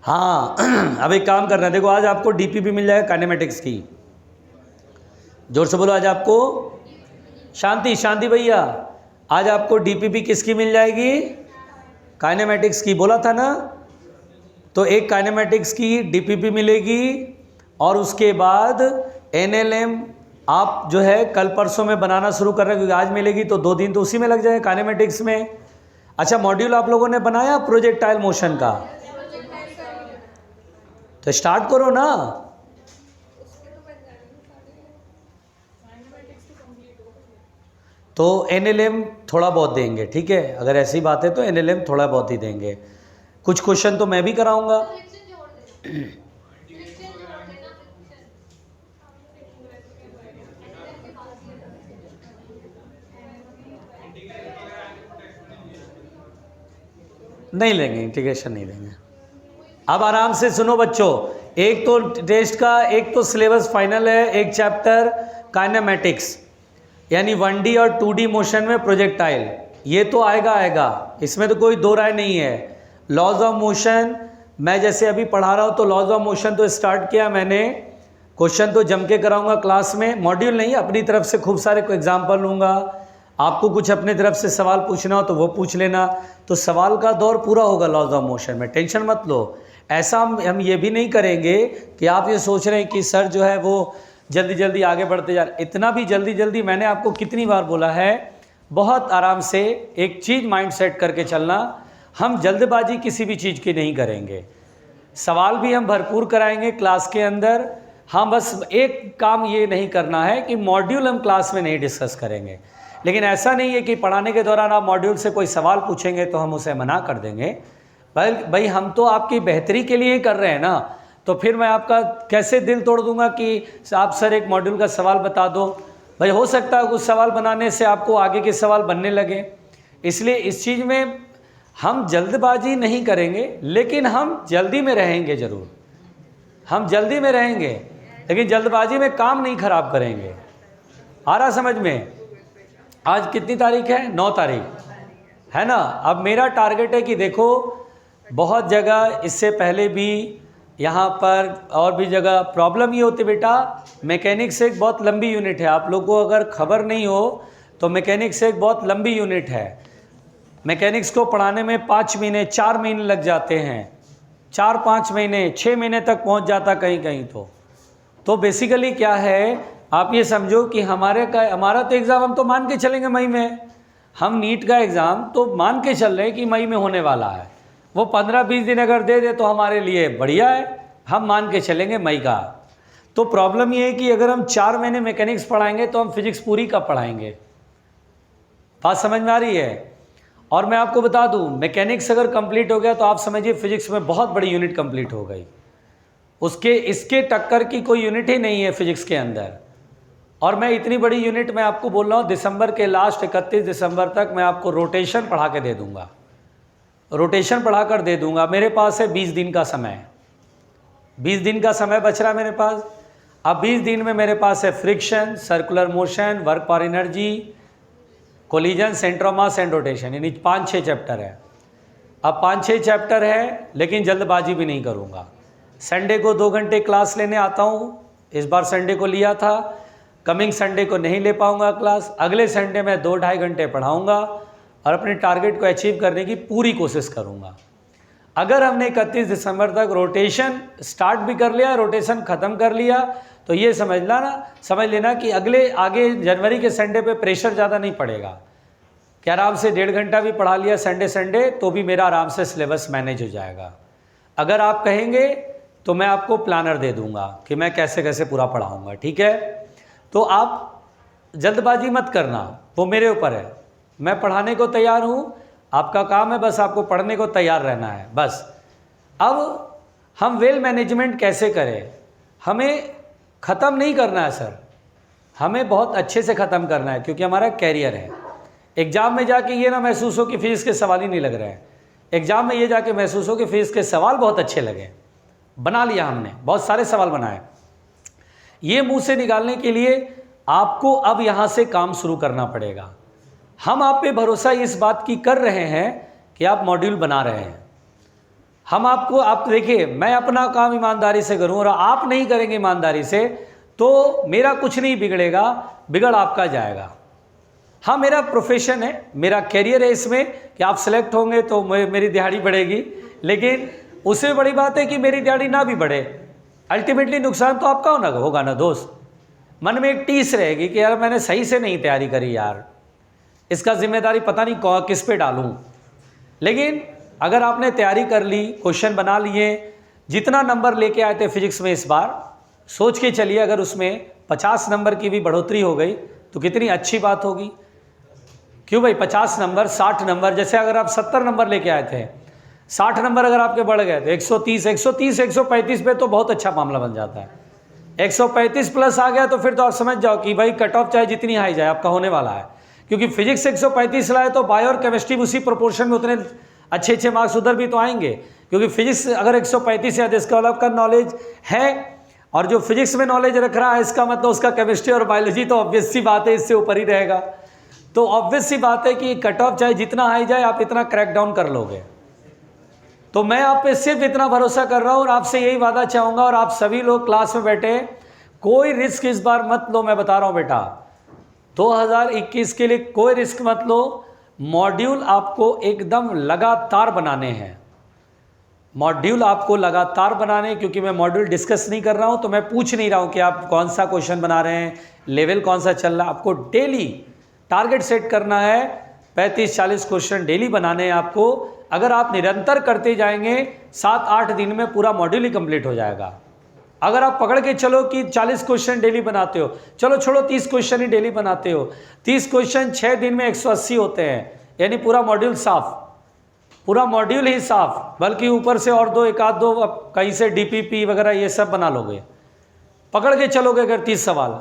[SPEAKER 1] हाँ अब एक काम करना है, देखो आज आपको DPP मिल जाएगा काइनेमेटिक्स की। जोर से बोलो, आज आपको शांति भैया, आज आपको DPP किसकी मिल जाएगी? काइनेमेटिक्स की, बोला था ना। तो एक काइनेमेटिक्स की DPP मिलेगी और उसके बाद NLM आप जो है कल परसों में बनाना शुरू कर रहे हैं, क्योंकि आज मिलेगी तो 2 दिन तो उसी में लग जाएगा काइनेमेटिक्स में। अच्छा मॉड्यूल आप लोगों ने बनाया प्रोजेक्टाइल मोशन का, तो स्टार्ट करो ना। तो NLM थोड़ा बहुत देंगे, ठीक है, अगर ऐसी बात है तो NLM थोड़ा बहुत ही देंगे। कुछ क्वेश्चन तो मैं भी कराऊंगा। नहीं लेंगे, इंटीग्रेशन नहीं लेंगे। अब आराम से सुनो बच्चों, एक तो टेस्ट का एक तो सिलेबस फाइनल है, एक चैप्टर काइनेमेटिक्स यानी 1D और 2D मोशन में प्रोजेक्टाइल, ये तो आएगा, इसमें तो कोई दो राय नहीं है। लॉज ऑफ मोशन मैं जैसे अभी पढ़ा रहा हूँ तो लॉज ऑफ मोशन तो स्टार्ट किया मैंने, क्वेश्चन तो जम के कराऊंगा क्लास में, मॉड्यूल नहीं, अपनी तरफ से खूब सारे को एग्जाम्पल लूँगा। आपको कुछ अपने तरफ से सवाल पूछना हो तो वो पूछ लेना, तो सवाल का दौर पूरा होगा लॉज ऑफ मोशन में, टेंशन मत लो। ऐसा हम ये भी नहीं करेंगे कि आप ये सोच रहे हैं कि सर जो है वो जल्दी जल्दी आगे बढ़ते जा रहे, इतना भी जल्दी मैंने आपको कितनी बार बोला है, बहुत आराम से एक चीज़ माइंड सेट करके चलना। हम जल्दबाजी किसी भी चीज़ की नहीं करेंगे, सवाल भी हम भरपूर कराएंगे क्लास के अंदर। हाँ बस एक काम ये नहीं करना है कि मॉड्यूल हम क्लास में नहीं डिस्कस करेंगे, लेकिन ऐसा नहीं है कि पढ़ाने के दौरान आप मॉड्यूल से कोई सवाल पूछेंगे तो हम उसे मना कर देंगे। भाई हम तो आपकी बेहतरी के लिए ही कर रहे हैं ना, तो फिर मैं आपका कैसे दिल तोड़ दूंगा कि आप सर एक मॉड्यूल का सवाल बता दो। भाई हो सकता है कुछ सवाल बनाने से आपको आगे के सवाल बनने लगे, इसलिए इस चीज़ में हम जल्दबाजी नहीं करेंगे, लेकिन हम जल्दी में रहेंगे ज़रूर, हम जल्दी में रहेंगे, लेकिन जल्दबाजी में काम नहीं खराब करेंगे। आ रहा समझ में? आज कितनी तारीख है? 9 तारीख है ना। अब मेरा टारगेट है कि देखो बहुत जगह इससे पहले भी यहाँ पर और भी जगह प्रॉब्लम ये होती बेटा, मैकेनिक्स एक बहुत लंबी यूनिट है, आप लोगों को अगर खबर नहीं हो तो मैकेनिक्स एक बहुत लंबी यूनिट है। मैकेनिक्स को पढ़ाने में 5 महीने 4 महीने लग जाते हैं, 4-5 महीने 6 महीने तक पहुँच जाता कहीं कहीं तो बेसिकली क्या है, आप ये समझो कि हमारा तो एग्ज़ाम हम तो मान के चलेंगे मई में, हम नीट का एग्ज़ाम तो मान के चल रहे हैं कि मई में होने वाला है, वो 15-20 दिन अगर दे दे तो हमारे लिए बढ़िया है, हम मान के चलेंगे मई का। तो प्रॉब्लम ये है कि अगर हम 4 महीने मैकेनिक्स पढ़ाएंगे तो हम फिजिक्स पूरी कब पढ़ाएंगे? बात समझ में आ रही है? और मैं आपको बता दूं, मैकेनिक्स अगर कंप्लीट हो गया तो आप समझिए फिजिक्स में बहुत बड़ी यूनिट कंप्लीट हो गई, इसके टक्कर की कोई यूनिट ही नहीं है फिजिक्स के अंदर। और मैं इतनी बड़ी यूनिट मैं आपको बोल रहा हूँ, दिसंबर के लास्ट 31 दिसंबर तक मैं आपको रोटेशन पढ़ा के दे दूँगा, रोटेशन पढ़ा कर दे दूँगा। मेरे पास है 20 दिन का समय, 20 दिन का समय बच रहा है मेरे पास। अब 20 दिन में मेरे पास है फ्रिक्शन, सर्कुलर मोशन, वर्क पर energy, collision, centre of mass and rotation, यानी 5-6 चैप्टर है। अब 5-6 चैप्टर है, लेकिन जल्दबाजी भी नहीं करूँगा। संडे को 2 घंटे क्लास लेने आता हूँ, इस बार संडे को लिया था, कमिंग संडे को नहीं ले पाऊँगा क्लास, अगले संडे में 2-2.5 घंटे पढ़ाऊँगा और अपने टारगेट को अचीव करने की पूरी कोशिश करूँगा। अगर हमने 31 दिसंबर तक रोटेशन स्टार्ट भी कर लिया, रोटेशन ख़त्म कर लिया, तो ये समझ लेना कि आगे जनवरी के संडे पे प्रेशर ज़्यादा नहीं पड़ेगा, कि आराम से 1.5 घंटा भी पढ़ा लिया संडे तो भी मेरा आराम से सिलेबस मैनेज हो जाएगा। अगर आप कहेंगे तो मैं आपको प्लानर दे दूंगा कि मैं कैसे कैसे पूरा पढ़ाऊँगा, ठीक है? तो आप जल्दबाजी मत करना, वो मेरे ऊपर है। मैं पढ़ाने को तैयार हूँ, आपका काम है बस आपको पढ़ने को तैयार रहना है बस। अब हम वेल मैनेजमेंट कैसे करें? हमें ख़त्म नहीं करना है सर, हमें बहुत अच्छे से ख़त्म करना है, क्योंकि हमारा कैरियर है। एग्ज़ाम में जाके ये ना महसूस हो कि फिजिक्स के सवाल ही नहीं लग रहे हैं, एग्ज़ाम में ये जाके महसूस हो कि फिजिक्स के सवाल बहुत अच्छे लगे। बना लिया हमने, बहुत सारे सवाल बनाए। ये मुंह से निकालने के लिए आपको अब यहाँ से काम शुरू करना पड़ेगा। हम आप पे भरोसा इस बात की कर रहे हैं कि आप मॉड्यूल बना रहे हैं। हम आपको, आप देखिए, मैं अपना काम ईमानदारी से करूं और आप नहीं करेंगे ईमानदारी से तो मेरा कुछ नहीं बिगड़ेगा, बिगड़ आपका जाएगा। हाँ, मेरा प्रोफेशन है, मेरा कैरियर है इसमें कि आप सेलेक्ट होंगे तो मेरी दिहाड़ी बढ़ेगी, लेकिन उससे बड़ी बात है कि मेरी दिहाड़ी ना भी बढ़े, अल्टीमेटली नुकसान तो आपका होगा ना दोस्त। मन में एक टीस रहेगी कि यार मैंने सही से नहीं तैयारी करी यार, इसका जिम्मेदारी पता नहीं किस पे डालूं। लेकिन अगर आपने तैयारी कर ली, क्वेश्चन बना लिए, जितना नंबर लेके आए थे फिजिक्स में इस बार, सोच के चलिए अगर उसमें 50 नंबर की भी बढ़ोतरी हो गई तो कितनी अच्छी बात होगी। क्यों भाई, 50 नंबर, 60 नंबर, जैसे अगर आप 70 नंबर लेके आए थे, 60 नंबर अगर आपके बढ़ गए तो 130, 135 पे तो बहुत अच्छा मामला बन जाता है। 135 प्लस आ गया तो फिर तो आप समझ जाओ कि भाई कट ऑफ चाहे जितनी हाई जाए आपका होने वाला है, क्योंकि फिजिक्स 135 लाए तो बायो और केमिस्ट्री उसी प्रोपोर्शन में उतने अच्छे मार्क्स उधर भी तो आएंगे, क्योंकि फिजिक्स अगर 135 है तो इसका मतलब का नॉलेज है, और जो फिजिक्स में नॉलेज रख रहा है इसका मतलब उसका केमिस्ट्री और बायोलॉजी तो ऑब्वियस सी बात है इससे ऊपर ही रहेगा। तो ऑब्वियस सी बात है कि कट ऑफ चाहे जितना हाई जाए आप इतना क्रैक डाउन कर लोगे। तो मैं आप पे सिर्फ इतना भरोसा कर रहा हूँ और आपसे यही वादा चाहूँगा, और आप सभी लोग क्लास में बैठे कोई रिस्क इस बार मत लो। मैं बता रहा हूँ बेटा, 2021 के लिए कोई रिस्क मत लो। मॉड्यूल आपको एकदम लगातार बनाने हैं, मॉड्यूल आपको लगातार बनाने, क्योंकि मैं मॉड्यूल डिस्कस नहीं कर रहा हूँ तो मैं पूछ नहीं रहा हूँ कि आप कौन सा क्वेश्चन बना रहे हैं, लेवल कौन सा चल रहा है। आपको डेली टारगेट सेट करना है, 35-40 क्वेश्चन डेली बनाने हैं आपको। अगर आप निरंतर करते जाएंगे 7-8 दिन में पूरा मॉड्यूल ही कंप्लीट हो जाएगा। अगर आप पकड़ के चलो कि 40 क्वेश्चन डेली बनाते हो, चलो छोड़ो 30 क्वेश्चन ही डेली बनाते हो, 30 क्वेश्चन 6 दिन में 180 होते हैं, यानी पूरा मॉड्यूल साफ, पूरा मॉड्यूल ही साफ, बल्कि ऊपर से और एक आध दो कहीं से डीपीपी वगैरह ये सब बना लोगे, पकड़ के चलोगे अगर 30 सवाल।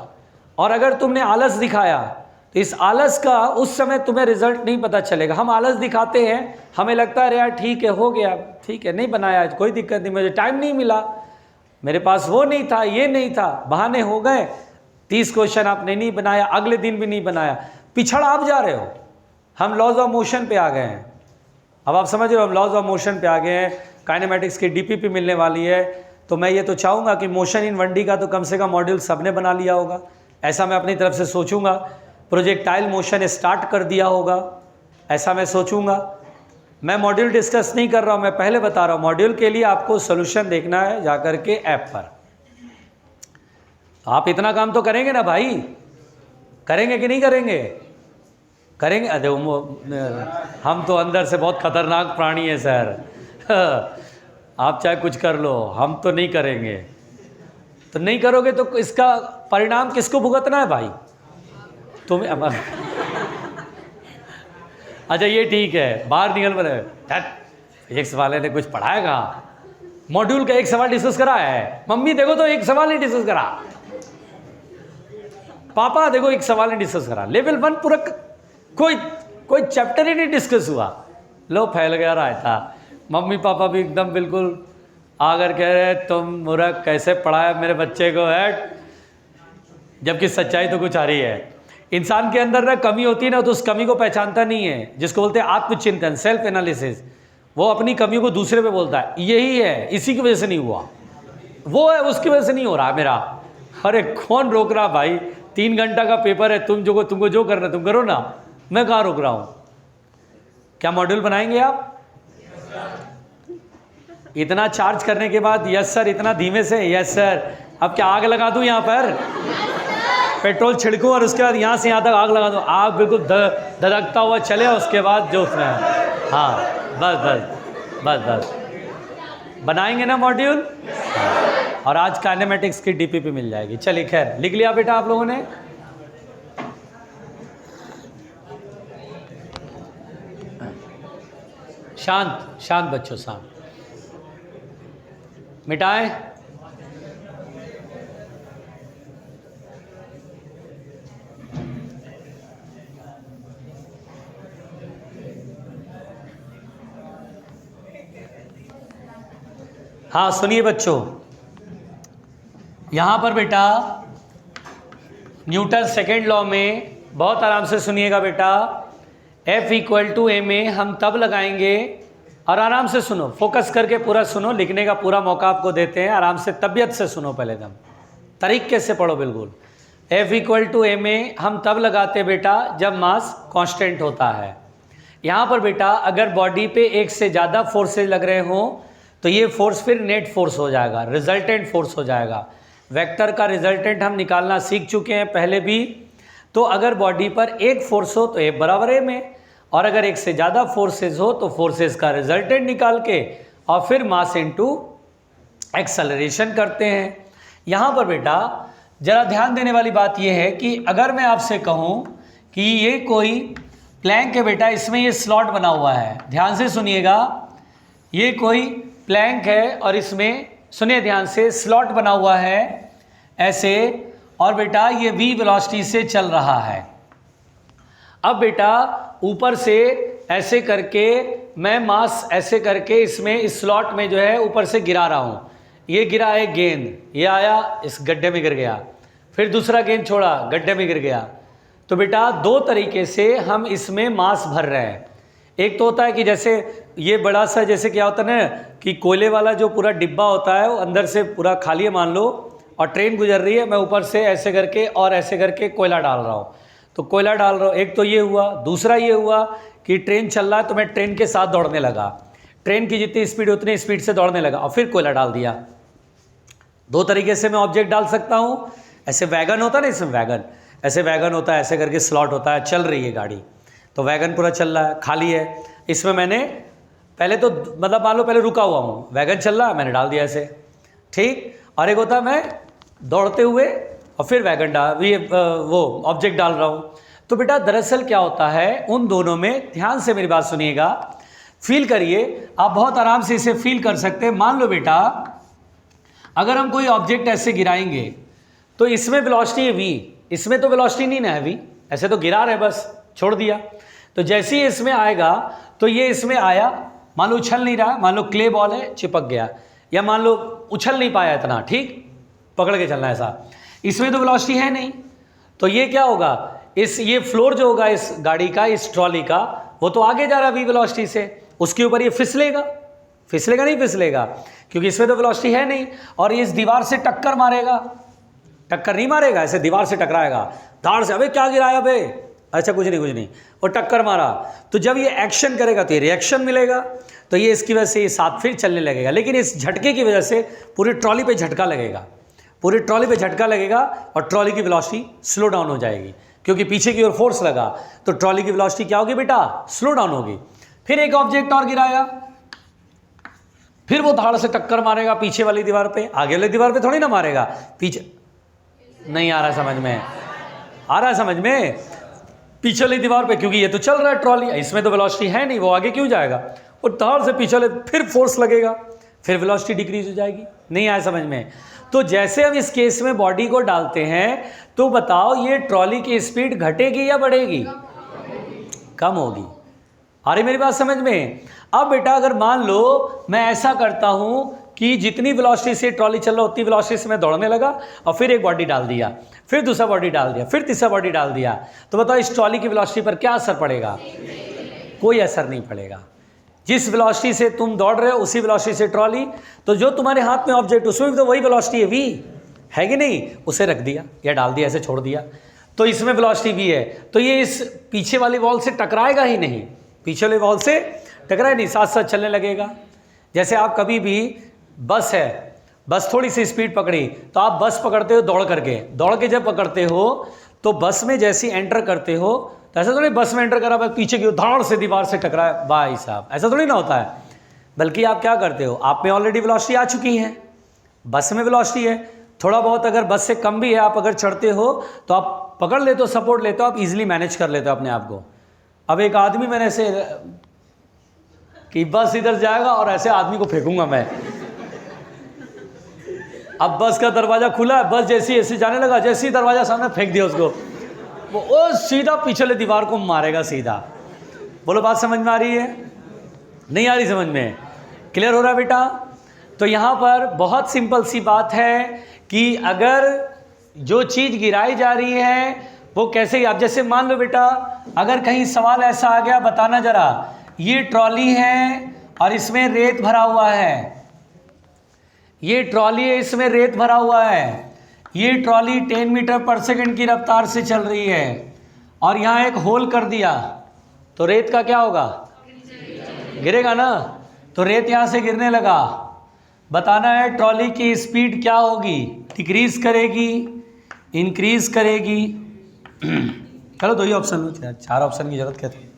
[SPEAKER 1] और अगर तुमने आलस दिखाया तो इस आलस का उस समय तुम्हें रिजल्ट नहीं पता चलेगा। हम आलस दिखाते हैं, हमें लगता है यार ठीक है, हो गया, ठीक है, नहीं बनाया, कोई दिक्कत नहीं, मुझे टाइम नहीं मिला, मेरे पास वो नहीं था, ये नहीं था, बहाने हो गए। 30 क्वेश्चन आपने नहीं बनाया, अगले दिन भी नहीं बनाया, पिछड़ आप जा रहे हो। हम लॉज ऑफ मोशन पे आ गए हैं, अब आप समझ रहे हो, हम लॉज ऑफ मोशन पे आ गए हैं। काइनेमेटिक्स की डीपीपी मिलने वाली है, तो मैं ये तो चाहूँगा कि मोशन इन 1D का तो कम से कम मॉड्यूल सबने बना लिया होगा, ऐसा मैं अपनी तरफ से सोचूंगा। प्रोजेक्टाइल मोशन स्टार्ट कर दिया होगा, ऐसा मैं सोचूंगा। मैं मॉड्यूल डिस्कस नहीं कर रहा हूँ, मैं पहले बता रहा हूँ, मॉड्यूल के लिए आपको सोल्यूशन देखना है जाकर के ऐप पर। आप इतना काम तो करेंगे ना भाई, करेंगे कि नहीं करेंगे? करेंगे। अरे हम तो अंदर से बहुत खतरनाक प्राणी है सर आप चाहे कुछ कर लो, हम तो नहीं करेंगे। तो नहीं करोगे तो इसका परिणाम किसको भुगतना है भाई? तुम्हें। अच्छा ये ठीक है, बाहर निकल पड़े, फिजिक्स वाले ने कुछ पढ़ाया कहाँ, मॉड्यूल का एक सवाल डिस्कस करा है, मम्मी देखो तो एक सवाल नहीं डिस्कस करा, पापा देखो एक सवाल नहीं डिस्कस करा, लेवल 1 पूरा कोई चैप्टर ही नहीं डिस्कस हुआ, लो फैल गया रायता। मम्मी पापा भी एकदम बिल्कुल आकर कह रहे तुम मूर्ख कैसे पढ़ाया मेरे बच्चे को है, जबकि सच्चाई तो कुछ आ रही है। इंसान के अंदर ना कमी होती है ना, तो उस कमी को पहचानता नहीं है, जिसको बोलते हैं आत्मचिंतन, सेल्फ एनालिसिस। वो अपनी कमियों को दूसरे पे बोलता है, यही है, इसी की वजह से नहीं हुआ, वो है उसकी वजह से नहीं हो रहा मेरा। अरे कौन रोक रहा भाई, 3 घंटा का पेपर है, तुमको जो करना तुम करो ना, मैं कहाँ रोक रहा हूँ। क्या मॉड्यूल बनाएंगे आप? इतना चार्ज करने के बाद यस सर, इतना धीमे से यस सर, अब क्या आग लगा दूं यहाँ पर, पेट्रोल छिड़कूं और उसके बाद यहाँ से यहाँ तक आग लगा दूं, आग बिल्कुल धधकता हुआ चले, उसके बाद जो उसमें, हाँ बस बस बस बस बनाएंगे ना मॉड्यूल। और आज काइनेमेटिक्स की डीपीपी मिल जाएगी। चलिए खैर, लिख लिया बेटा आप लोगों ने? शांत शांत बच्चों, शांत। मिटाएं। हाँ सुनिए बच्चों, यहाँ पर बेटा न्यूटन सेकेंड लॉ में बहुत आराम से सुनिएगा बेटा, F = ma हम तब लगाएंगे, और आराम से सुनो, फोकस करके पूरा सुनो, लिखने का पूरा मौका आपको देते हैं, आराम से तबीयत से सुनो, पहले दम तरीके से पढ़ो बिल्कुल। F = ma हम तब लगाते बेटा जब मास कांस्टेंट होता है। यहाँ पर बेटा अगर बॉडी पे एक से ज़्यादा फोर्सेज लग रहे हों तो ये फोर्स फिर नेट फोर्स हो जाएगा, रिजल्टेंट फोर्स हो जाएगा। वेक्टर का रिजल्टेंट हम निकालना सीख चुके हैं पहले भी। तो अगर बॉडी पर एक फोर्स हो तो F बराबर m है, और अगर एक से ज़्यादा फोर्सेज हो तो फोर्सेज का रिजल्टेंट निकाल के और फिर मास इनटू एक्सेलरेशन करते हैं। यहाँ पर बेटा ज़रा ध्यान देने वाली बात यह है कि अगर मैं आपसे कहूँ कि ये कोई प्लैंक है बेटा, इसमें ये स्लॉट बना हुआ है, ध्यान से सुनिएगा, ये कोई प्लैंक है और इसमें सुनिए ध्यान से, स्लॉट बना हुआ है ऐसे, और बेटा ये v वेलोसिटी से चल रहा है। अब बेटा ऊपर से ऐसे करके मैं मास ऐसे करके इसमें इस स्लॉट में जो है ऊपर से गिरा रहा हूँ। ये गिरा है गेंद, ये आया इस गड्ढे में गिर गया, फिर दूसरा गेंद छोड़ा गड्ढे में गिर गया। तो बेटा दो तरीके से हम इसमें मास भर रहे हैं। एक तो होता है कि जैसे ये बड़ा सा, जैसे क्या होता है ना कि कोयले वाला जो पूरा डिब्बा होता है वो अंदर से पूरा खाली है मान लो, और ट्रेन गुजर रही है, मैं ऊपर से ऐसे करके और ऐसे करके कोयला डाल रहा हूँ, तो कोयला डाल रहा हूँ। एक तो ये हुआ, दूसरा ये हुआ कि ट्रेन चल रहा है तो मैं ट्रेन के साथ दौड़ने लगा, ट्रेन की जितनी स्पीड उतनी स्पीड से दौड़ने लगा और फिर कोयला डाल दिया। दो तरीके से मैं ऑब्जेक्ट डाल सकता हूँ। ऐसे वैगन होता है ना, इसमें वैगन, ऐसे वैगन होता है, ऐसे करके स्लॉट होता है, चल रही है गाड़ी, तो वैगन पूरा चल रहा है, खाली है, इसमें मैंने पहले तो मतलब मान लो पहले रुका हुआ हूँ, वैगन चल रहा है, मैंने डाल दिया ऐसे, ठीक। और एक होता है मैं दौड़ते हुए और फिर वैगन वो ऑब्जेक्ट डाल रहा हूँ। तो बेटा दरअसल क्या होता है उन दोनों में, ध्यान से मेरी बात सुनिएगा, फील करिए, आप बहुत आराम से इसे फील कर सकते हैं। मान लो बेटा अगर हम कोई ऑब्जेक्ट ऐसे गिराएंगे तो इसमें वेलोसिटी है v, इसमें तो वेलोसिटी नहीं ना है v, ऐसे तो गिरा रहे बस, छोड़ दिया। तो जैसे ही इसमें आएगा तो ये इसमें आया, मान लो उछल नहीं रहा, मान लो क्ले बॉल है चिपक गया, या मान लो उछल नहीं पाया इतना, ठीक, पकड़ के चलना ऐसा, इसमें तो वेलोसिटी है नहीं, तो ये क्या होगा, ये फ्लोर जो होगा इस गाड़ी का, इस ट्रॉली का, वो तो आगे जा रहा है v वेलोसिटी से, उसके ऊपर ये फिसलेगा, फिसलेगा नहीं फिसलेगा, क्योंकि इसमें तो वेलोसिटी है नहीं, और ये इस दीवार से टक्कर मारेगा, टक्कर नहीं मारेगा, ऐसे दीवार से टकराएगा, धाड़ से, अबे क्या गिराया बे, अच्छा कुछ नहीं, और टक्कर मारा, तो जब ये एक्शन करेगा तो ये रिएक्शन मिलेगा, तो ये इसकी वजह से ये साथ फिर चलने लगेगा। लेकिन इस झटके की वजह से पूरी ट्रॉली पे झटका लगेगा, पूरी ट्रॉली पे झटका लगेगा और ट्रॉली की वेलोसिटी स्लो डाउन हो जाएगी, क्योंकि पीछे की ओर फोर्स लगा, तो ट्रॉली की वेलोसिटी क्या होगी बेटा, स्लो डाउन होगी। फिर एक ऑब्जेक्ट और गिराया, फिर वो धाड़ से टक्कर मारेगा पीछे वाली दीवार पे, आगे वाली दीवार पे थोड़ी ना मारेगा, पीछे नहीं आ रहा समझ में, आ रहा है समझ में, पीछे वाली दीवार पे, क्योंकि ये तो चल रहा है ट्रॉली, इसमें तो वेलोसिटी है नहीं, वो आगे क्यों जाएगा, वो धाड़ से पीछे वाले फिर फोर्स लगेगा, फिर वेलोसिटी डिक्रीज हो जाएगी, नहीं आया समझ में। तो जैसे हम इस केस में बॉडी को डालते हैं, तो बताओ ये ट्रॉली की स्पीड घटेगी या बढ़ेगी, कम होगी। आ रही मेरी बात समझ में। अब बेटा अगर मान लो मैं ऐसा करता हूं कि जितनी वेलोसिटी से ट्रॉली चल रहा उतनी वेलोसिटी से मैं दौड़ने लगा, और फिर एक बॉडी डाल दिया, फिर दूसरा बॉडी डाल दिया, फिर तीसरा बॉडी डाल दिया, तो बताओ इस ट्रॉली की वेलोसिटी पर क्या असर पड़ेगा, कोई असर नहीं पड़ेगा। जिस वेलोसिटी से तुम दौड़ रहे हो उसी वेलोसिटी से ट्रॉली, तो जो तुम्हारे हाथ में ऑब्जेक्ट उसमें भी तो वही वेलोसिटी है, v है कि नहीं, उसे रख दिया या डाल दिया, ऐसे छोड़ दिया, तो इसमें वेलोसिटी v है, तो ये इस पीछे वाली वॉल से टकराएगा ही नहीं, पीछे वाली वॉल से टकराए नहीं, साथ साथ चलने लगेगा। जैसे आप कभी भी बस है, बस थोड़ी सी स्पीड पकड़ी तो आप बस पकड़ते हो दौड़ करके, दौड़ के जब पकड़ते हो तो बस में जैसे एंटर करते हो तो ऐसा थोड़ी बस में एंटर करा पीछे की धाड़ से दीवार से टकराए, भाई साहब ऐसा थोड़ी ना होता है। बल्कि आप क्या करते हो, आप में ऑलरेडी वेलोसिटी आ चुकी है, बस में वेलोसिटी है, थोड़ा बहुत अगर बस से कम भी है, आप अगर चढ़ते हो तो आप पकड़ लेते हो, सपोर्ट लेते हो, आप इजीली मैनेज कर लेते हो अपने आप को। अब एक आदमी मैंने ऐसे कि बस इधर जाएगा और ऐसे आदमी को फेंकूंगा मैं। अब बस का दरवाज़ा खुला है, बस जैसे ऐसे जाने लगा, जैसे ही दरवाज़ा सामने फेंक दिया उसको, वो सीधा पिछले दीवार को मारेगा सीधा। बोलो बात समझ में आ रही है? नहीं आ रही समझ में? क्लियर हो रहा है बेटा? तो यहाँ पर बहुत सिंपल सी बात है कि अगर जो चीज़ गिराई जा रही है वो कैसे, आप जैसे मान लो बेटा, अगर कहीं सवाल ऐसा आ गया, बताना जरा, ये ट्रॉली है और इसमें रेत भरा हुआ है, ये ट्रॉली है, इसमें रेत भरा हुआ है, ये ट्रॉली 10 मीटर पर सेकंड की रफ्तार से चल रही है और यहाँ एक होल कर दिया, तो रेत का क्या होगा? गिरेगा ना। तो रेत यहाँ से गिरने लगा, बताना है ट्रॉली की स्पीड क्या होगी? डिक्रीज करेगी, इंक्रीज करेगी? चलो दो ही ऑप्शन लो, 4 ऑप्शन की जरूरत क्या थी?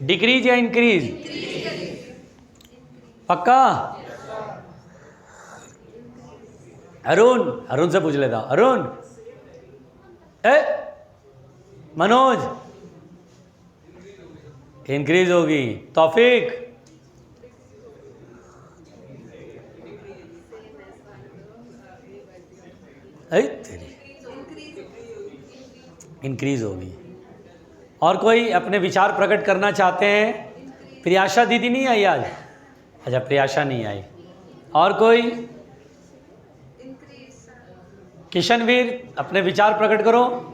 [SPEAKER 1] डिक्रीज या इंक्रीज? पक्का? अरुण से पूछ लेता हूं। अरुण, मनोज, इंक्रीज होगी। तौफीक, तेरी इंक्रीज होगी। और कोई अपने विचार प्रकट करना चाहते हैं? प्रियाशा दीदी नहीं आई आज? अच्छा, प्रियाशा नहीं आई। और कोई? किशनवीर, अपने विचार प्रकट करो।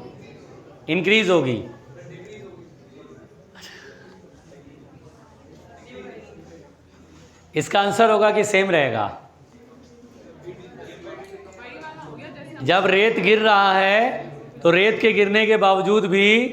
[SPEAKER 1] इंक्रीज होगी। इसका आंसर होगा कि सेम रहेगा। जब रेत गिर रहा है तो रेत के गिरने के बावजूद भी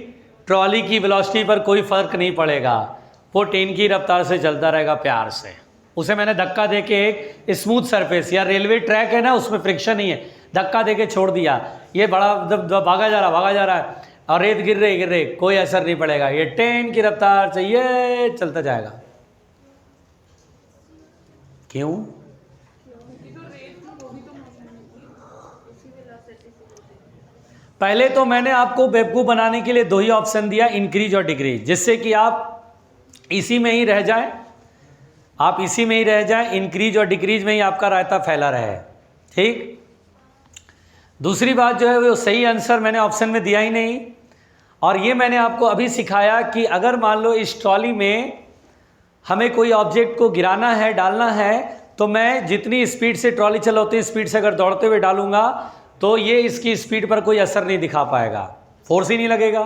[SPEAKER 1] ट्रॉली की वेलोसिटी पर कोई फर्क नहीं पड़ेगा, वो ट्रेन की रफ्तार से चलता रहेगा प्यार से। उसे मैंने धक्का देके एक स्मूथ सरफेस या रेलवे ट्रैक है ना, उसमें फ्रिक्शन नहीं है, धक्का देके छोड़ दिया, ये बड़ा भागा जा रहा है और रेत गिर रही, कोई असर नहीं पड़ेगा, ये ट्रेन की रफ्तार से ये चलता जाएगा। क्यों? पहले तो मैंने आपको बेवकूफ़ बनाने के लिए 2 ही ऑप्शन दिया, इंक्रीज और डिक्रीज, जिससे कि आप इसी में ही रह जाएं, इंक्रीज और डिक्रीज में ही आपका रायता फैला रहे। ठीक। दूसरी बात जो है वो सही आंसर मैंने ऑप्शन में दिया ही नहीं, और ये मैंने आपको अभी सिखाया कि अगर मान लो इस ट्रॉली में हमें कोई ऑब्जेक्ट को गिराना है, डालना है, तो मैं जितनी स्पीड से ट्रॉली चलाती है, स्पीड से अगर दौड़ते हुए डालूंगा तो ये इसकी स्पीड पर कोई असर नहीं दिखा पाएगा, फोर्स ही नहीं लगेगा।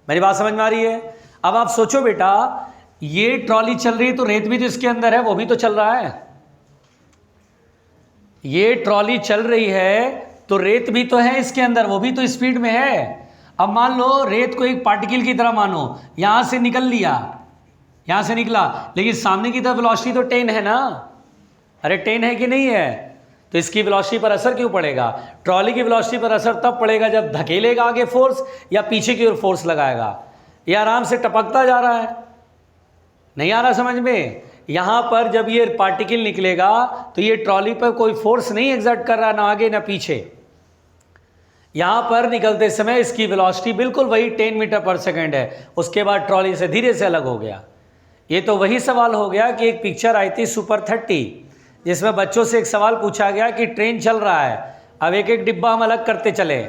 [SPEAKER 1] मेरी बात समझ में आ रही है? अब आप सोचो बेटा, ये ट्रॉली चल रही है तो रेत भी तो इसके अंदर है, वो भी तो चल रहा है। ये ट्रॉली चल रही है तो रेत भी तो है इसके अंदर, वो भी तो स्पीड में है। अब मान लो रेत को एक पार्टिकल की तरह मानो, यहां से निकल लिया, यहां से निकला, लेकिन सामने की तरफ वेलोसिटी तो 10 है ना। अरे 10 है कि नहीं है? तो इसकी वेलोसिटी पर असर क्यों पड़ेगा? ट्रॉली की वेलोसिटी पर असर तब पड़ेगा जब धकेलेगा आगे फोर्स या पीछे की ओर फोर्स लगाएगा। ये आराम से टपकता जा रहा है, नहीं आ रहा समझ में? यहां पर जब ये पार्टिकल निकलेगा तो ये ट्रॉली पर कोई फोर्स नहीं एग्जर्ट कर रहा, ना आगे ना पीछे। यहां पर निकलते समय इसकी वेलोसिटी बिल्कुल वही 10 मीटर पर सेकंड है, उसके बाद ट्रॉली से धीरे से अलग हो गया। ये तो वही सवाल हो गया कि एक पिक्चर आई थी सुपर 30, जिसमें बच्चों से एक सवाल पूछा गया कि ट्रेन चल रहा है, अब एक एक डिब्बा हम अलग करते चले,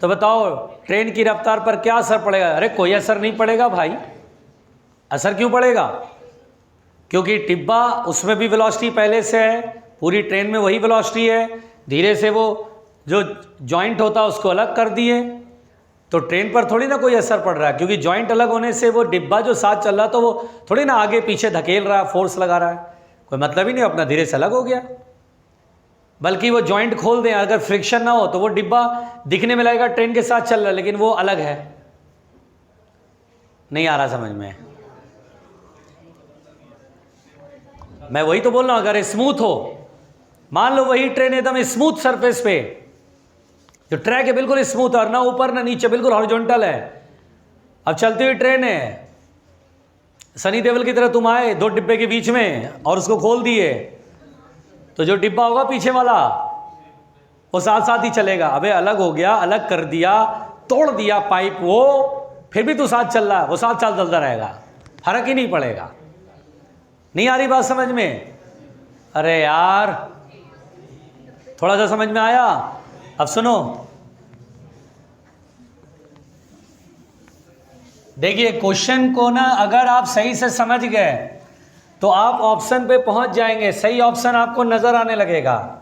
[SPEAKER 1] तो बताओ ट्रेन की रफ्तार पर क्या असर पड़ेगा? अरे कोई असर नहीं पड़ेगा भाई। असर क्यों पड़ेगा? क्योंकि डिब्बा, उसमें भी वेलोसिटी पहले से है, पूरी ट्रेन में वही वेलोसिटी है, धीरे से वो जो जॉइंट होता है उसको अलग कर दिए, तो ट्रेन पर थोड़ी ना कोई असर पड़ रहा है, क्योंकि जॉइंट अलग होने से वो डिब्बा जो साथ चल रहा तो वो थोड़ी ना आगे पीछे धकेल रहा है, फोर्स लगा रहा है, कोई मतलब ही नहीं, अपना धीरे से अलग हो गया। बल्कि वो जॉइंट खोल दें, अगर फ्रिक्शन ना हो तो वो डिब्बा दिखने में लगेगा ट्रेन के साथ चल रहा है, लेकिन वो अलग है। नहीं आ रहा समझ में? मैं वही तो बोल रहा हूं, अगर स्मूथ हो, मान लो वही ट्रेन एकदम स्मूथ सरफेस पे, जो ट्रैक है बिल्कुल स्मूथ और ना ऊपर ना नीचे, बिल्कुल हॉरिजॉन्टल है, अब चलती हुई ट्रेन है, सनी देओल की तरह तुम आए 2 डिब्बे के बीच में और उसको खोल दिए, तो जो डिब्बा होगा पीछे वाला वो साथ साथ ही चलेगा। अबे अलग हो गया, अलग कर दिया, तोड़ दिया पाइप, वो फिर भी तू साथ चल रहा है, वो साथ साथ चलता रहेगा, फर्क ही नहीं पड़ेगा। नहीं आ रही बात समझ में? अरे यार थोड़ा सा समझ में आया? अब सुनो, देखिए क्वेश्चन को ना अगर आप सही से समझ गए तो आप ऑप्शन पे पहुंच जाएंगे, सही ऑप्शन आपको नजर आने लगेगा।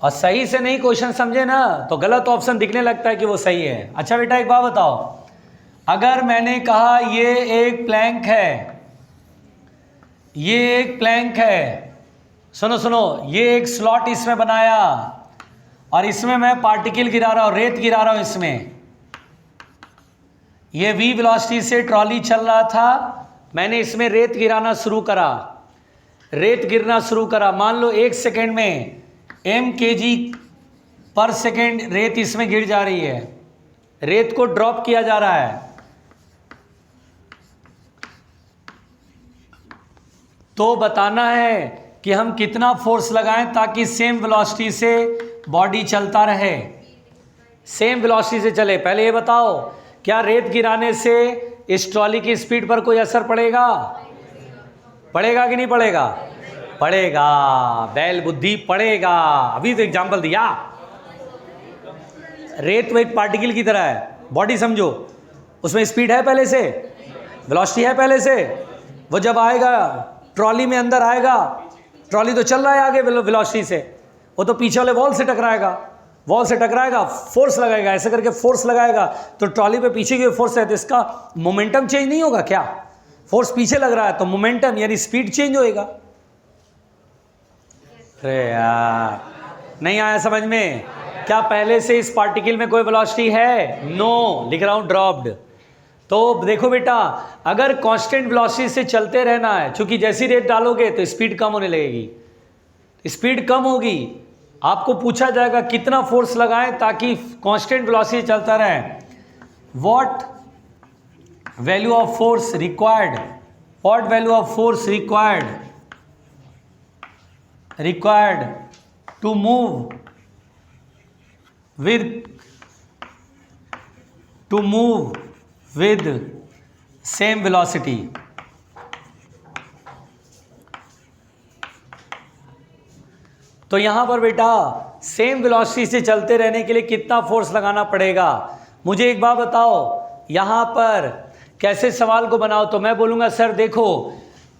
[SPEAKER 1] और सही से नहीं क्वेश्चन समझे ना तो गलत ऑप्शन दिखने लगता है कि वो सही है। अच्छा बेटा एक बात बताओ, अगर मैंने कहा ये एक प्लैंक है, ये एक प्लैंक है, सुनो सुनो, ये एक स्लॉट इसमें बनाया और इसमें मैं पार्टिकल गिरा रहा हूं, रेत गिरा रहा हूं इसमें। ये v वेलोसिटी से ट्रॉली चल रहा था, मैंने इसमें रेत गिराना शुरू करा, रेत गिरना शुरू करा। मान लो 1 सेकेंड में m kg पर सेकेंड रेत इसमें गिर जा रही है, रेत को ड्रॉप किया जा रहा है। तो बताना है कि हम कितना फोर्स लगाएं ताकि सेम वेलोसिटी से बॉडी चलता रहे, सेम वेलोसिटी से चले। पहले ये बताओ, क्या रेत गिराने से इस ट्रॉली की स्पीड पर कोई असर पड़ेगा? पड़ेगा कि नहीं पड़ेगा? पड़ेगा, बैल बुद्धि पड़ेगा। अभी तो एग्जांपल दिया। रेत वो एक पार्टिकल की तरह है, बॉडी समझो, उसमें स्पीड है पहले से, वेलोसिटी है पहले से। वो जब आएगा ट्रॉली में अंदर आएगा, ट्रॉली तो चल रहा है आगे वेलोसिटी से, वो तो पीछे वाले वॉल से टकराएगा, वॉल से टकराएगा, फोर्स लगाएगा, ऐसे करके फोर्स लगाएगा तो ट्रॉली पे पीछे की फोर्स है तो इसका मोमेंटम चेंज नहीं होगा क्या? फोर्स पीछे लग रहा है तो मोमेंटम यानी स्पीड चेंज होएगा। अरे यार नहीं आया समझ में? क्या पहले से इस पार्टिकल में कोई वेलोसिटी है? नो, लिख रहा हूं ड्रॉप्ड। तो देखो बेटा, अगर कांस्टेंट वेलोसिटी से चलते रहना है, क्योंकि जैसी रेट डालोगे तो स्पीड कम होने लगेगी, स्पीड कम होगी, आपको पूछा जाएगा कितना फोर्स लगाएं ताकि कांस्टेंट वेलोसिटी चलता रहे। What value of force required, what value of force required to move with same velocity। तो यहां पर बेटा सेम वेलोसिटी से चलते रहने के लिए कितना फोर्स लगाना पड़ेगा? मुझे एक बात बताओ, यहां पर कैसे सवाल को बनाओ? तो मैं बोलूंगा सर देखो,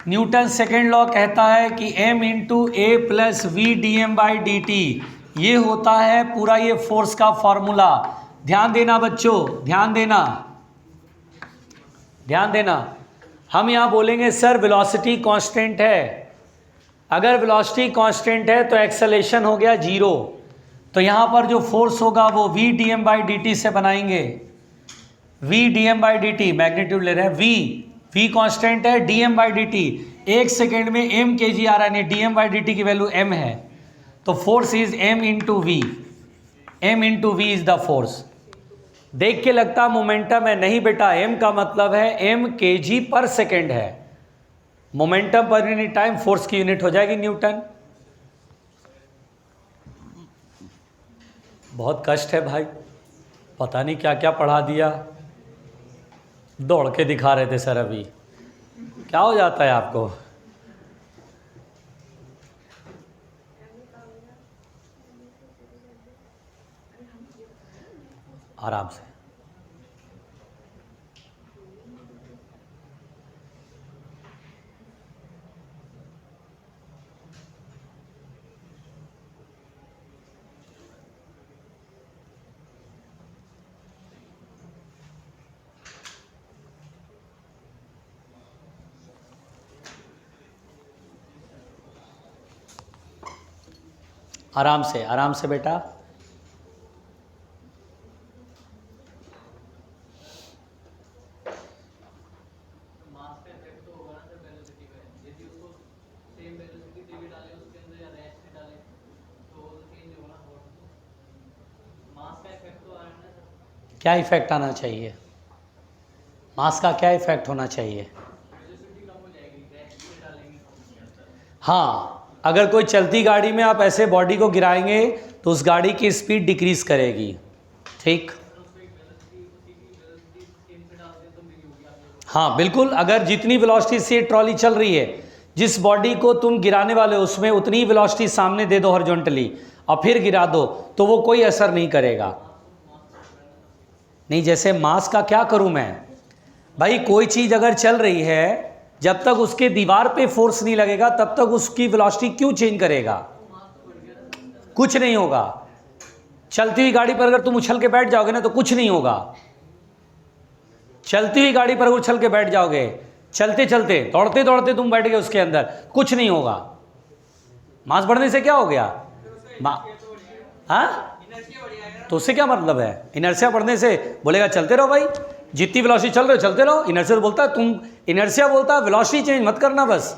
[SPEAKER 1] न्यूटन सेकेंड लॉ कहता है कि m into A plus V D M by D T, ये होता है पूरा ये फोर्स का फॉर्मूला। ध्यान देना बच्चों, ध्यान देना, ध्यान देना। हम यहां बोलेंगे सर वेलोसिटी कांस्टेंट है, अगर वेलोसिटी कांस्टेंट है तो एक्सेलेरेशन हो गया 0, तो यहां पर जो फोर्स होगा वो V D M by D T से बनाएंगे। V D M by D T magnitude ले रहे हैं, वी कांस्टेंट है, D M by D T 1 second में m kg आ रहा है, D M by D T की वैल्यू m है, तो force is m into V, m into V is the force. देख के लगता मोमेंटम है, नहीं बेटा, m का मतलब है m kg पर सेकेंड है, मोमेंटम पर यूनिट टाइम फोर्स की यूनिट हो जाएगी न्यूटन। बहुत कष्ट है भाई, पता नहीं क्या क्या पढ़ा दिया, दौड़ के दिखा रहे थे सर, अभी क्या हो जाता है आपको? आराम से। आराम से बेटा। क्या इफेक्ट आना चाहिए? मास का क्या इफेक्ट होना चाहिए? हाँ, अगर कोई चलती गाड़ी में आप ऐसे बॉडी को गिराएंगे तो उस गाड़ी की स्पीड डिक्रीज करेगी, ठीक। हाँ बिल्कुल, अगर जितनी वेलोसिटी से ट्रॉली चल रही है, जिस बॉडी को तुम गिराने वाले हो उसमें उतनी वेलोसिटी सामने दे दो हॉरिजॉन्टली और फिर गिरा दो तो वो कोई असर नहीं करेगा। नहीं, जैसे मास का क्या करूं मैं भाई, कोई चीज़ अगर चल रही है जब तक उसके दीवार पे फोर्स नहीं लगेगा तब तक उसकी वेलोसिटी क्यों चेंज करेगा? कुछ नहीं होगा। चलती हुई गाड़ी पर अगर तुम उछल के बैठ जाओगे ना तो कुछ नहीं होगा। चलती हुई गाड़ी पर उछल के बैठ जाओगे, चलते चलते दौड़ते दौड़ते तुम बैठ गए उसके अंदर, कुछ नहीं होगा। मास बढ़ने से क्या हो गया? हाँ, तो उससे क्या मतलब है? इनर्शिया बढ़ने से बोलेगा चलते रहो भाई, जितनी वेलोसिटी चल रहे हो चलते रहो। इनर्शिया बोलता है तुम, इनर्शिया बोलता है वेलोसिटी चेंज मत करना बस।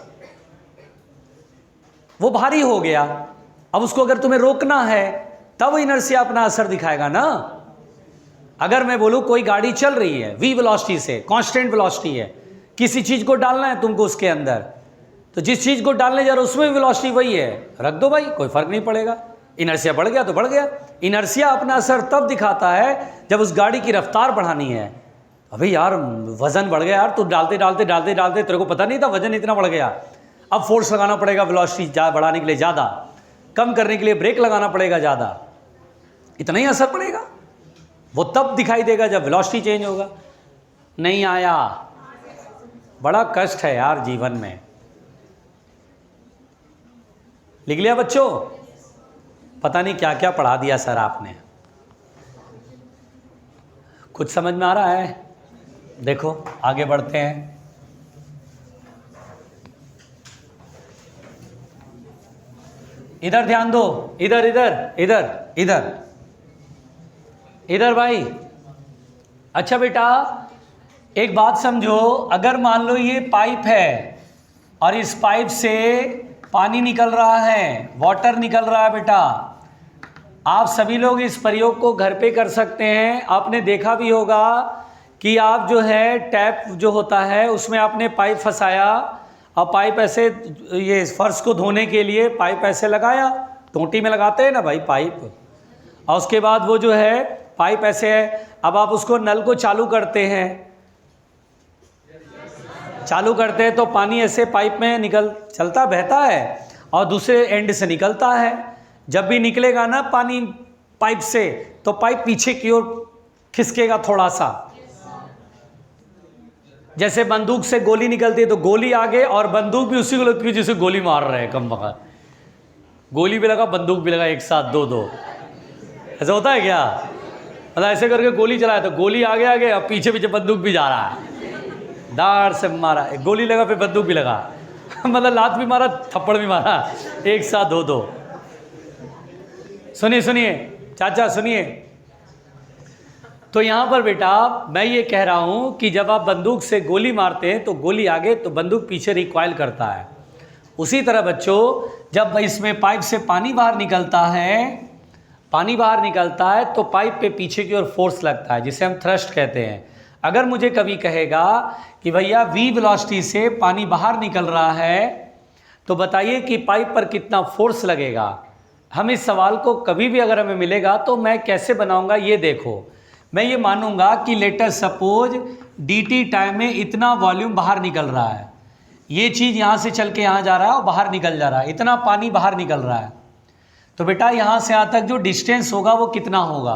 [SPEAKER 1] वो भारी हो गया, अब उसको अगर तुम्हें रोकना है तब इनर्शिया अपना असर दिखाएगा ना। अगर मैं बोलूं कोई गाड़ी चल रही है v वेलोसिटी से, कांस्टेंट वेलोसिटी है, किसी चीज को डालना है तुमको उसके अंदर, तो जिस चीज को डालने जा रहे हो उसमें वेलोसिटी वही है, रख दो भाई, कोई फर्क नहीं पड़ेगा। इनर्शिया बढ़ गया तो बढ़ गया। इनर्शिया अपना असर तब दिखाता है जब उस गाड़ी की रफ्तार बढ़ानी है। अबे यार वजन बढ़ गया यार, तू डालते डालते डालते डालते तेरे को पता नहीं था वजन इतना बढ़ गया, अब फोर्स लगाना पड़ेगा वेलोसिटी बढ़ाने के लिए ज़्यादा, कम करने के लिए ब्रेक लगाना पड़ेगा ज़्यादा, इतना ही असर पड़ेगा। वो तब दिखाई देगा जब वेलोसिटी चेंज होगा। नहीं आया, बड़ा कष्ट है यार जीवन में। लिख लिया बच्चों? पता नहीं क्या क्या पढ़ा दिया सर आपने, कुछ समझ में आ रहा है? देखो आगे बढ़ते हैं। इधर ध्यान दो, इधर इधर इधर इधर इधर भाई। अच्छा बेटा एक बात समझो, अगर मान लो ये पाइप है और इस पाइप से पानी निकल रहा है, वाटर निकल रहा है बेटा, आप सभी लोग इस प्रयोग को घर पे कर सकते हैं। आपने देखा भी होगा कि आप जो है टैप जो होता है उसमें आपने पाइप फंसाया और पाइप ऐसे, ये फर्श को धोने के लिए पाइप ऐसे लगाया, टोंटी में लगाते हैं ना भाई पाइप, और उसके बाद वो जो है पाइप ऐसे है। अब आप उसको नल को चालू करते हैं, चालू करते हैं तो पानी ऐसे पाइप में निकल चलता बहता है और दूसरे एंड से निकलता है। जब भी निकलेगा ना पानी पाइप से तो पाइप पीछे की ओर खिसकेगा थोड़ा सा, जैसे बंदूक से गोली निकलती है तो गोली आगे और बंदूक भी उसी को लगती है जिसे गोली मार रहे हैं, कम वक्त गोली भी लगा बंदूक भी लगा एक साथ, दो दो। ऐसा होता है क्या? मतलब ऐसे करके गोली चलाया तो गोली आगे आगे और पीछे पीछे बंदूक भी जा रहा है, दार से मारा, गोली लगा फिर बंदूक भी लगा मतलब लात भी मारा थप्पड़ भी मारा, एक साथ दो दो। सुनिए सुनिए चाचा सुनिए, तो यहाँ पर बेटा मैं ये कह रहा हूँ कि जब आप बंदूक से गोली मारते हैं तो गोली आगे तो बंदूक पीछे रिकॉइल करता है। उसी तरह बच्चों जब इसमें पाइप से पानी बाहर निकलता है, पानी बाहर निकलता है तो पाइप पे पीछे की ओर फोर्स लगता है जिसे हम थ्रस्ट कहते हैं। अगर मुझे कभी कहेगा कि भैया v वेलोसिटी से पानी बाहर निकल रहा है तो बताइए कि पाइप पर कितना फोर्स लगेगा। हम इस सवाल को कभी भी अगर हमें मिलेगा तो मैं कैसे बनाऊंगा ये देखो। मैं ये मानूंगा कि लेटर सपोज dt टाइम में इतना वॉल्यूम बाहर निकल रहा है, ये चीज़ यहाँ से चल के यहाँ जा रहा है और बाहर निकल जा रहा है, इतना पानी बाहर निकल रहा है। तो बेटा यहाँ से यहाँ तक जो डिस्टेंस होगा वो कितना होगा?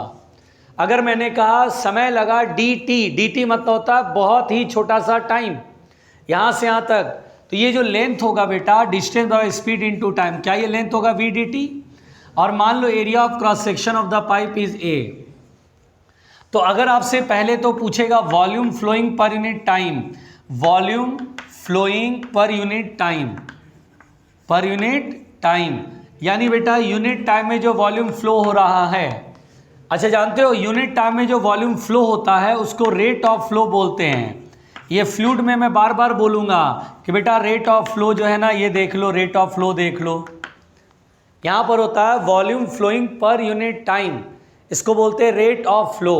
[SPEAKER 1] अगर मैंने कहा समय लगा dt मतलब होता है बहुत ही छोटा सा टाइम यहाँ से यहाँ तक, तो ये जो लेंथ होगा बेटा distance by speed into time, क्या ये लेंथ होगा v dt। और मान लो area of cross section of the pipe is a। तो अगर आपसे पहले तो पूछेगा volume flowing per unit time, volume flowing per unit time, per unit time यानी बेटा यूनिट टाइम में जो वॉल्यूम फ्लो हो रहा है। अच्छा जानते हो यूनिट टाइम में जो वॉल्यूम फ्लो होता है उसको रेट ऑफ फ्लो बोलते हैं। ये फ्लूइड में मैं बार बार बोलूँगा कि बेटा रेट ऑफ फ्लो जो है ना, ये देख लो रेट ऑफ फ्लो देख लो, यहाँ पर होता है volume flowing per unit time, इसको बोलते हैं रेट ऑफ फ्लो।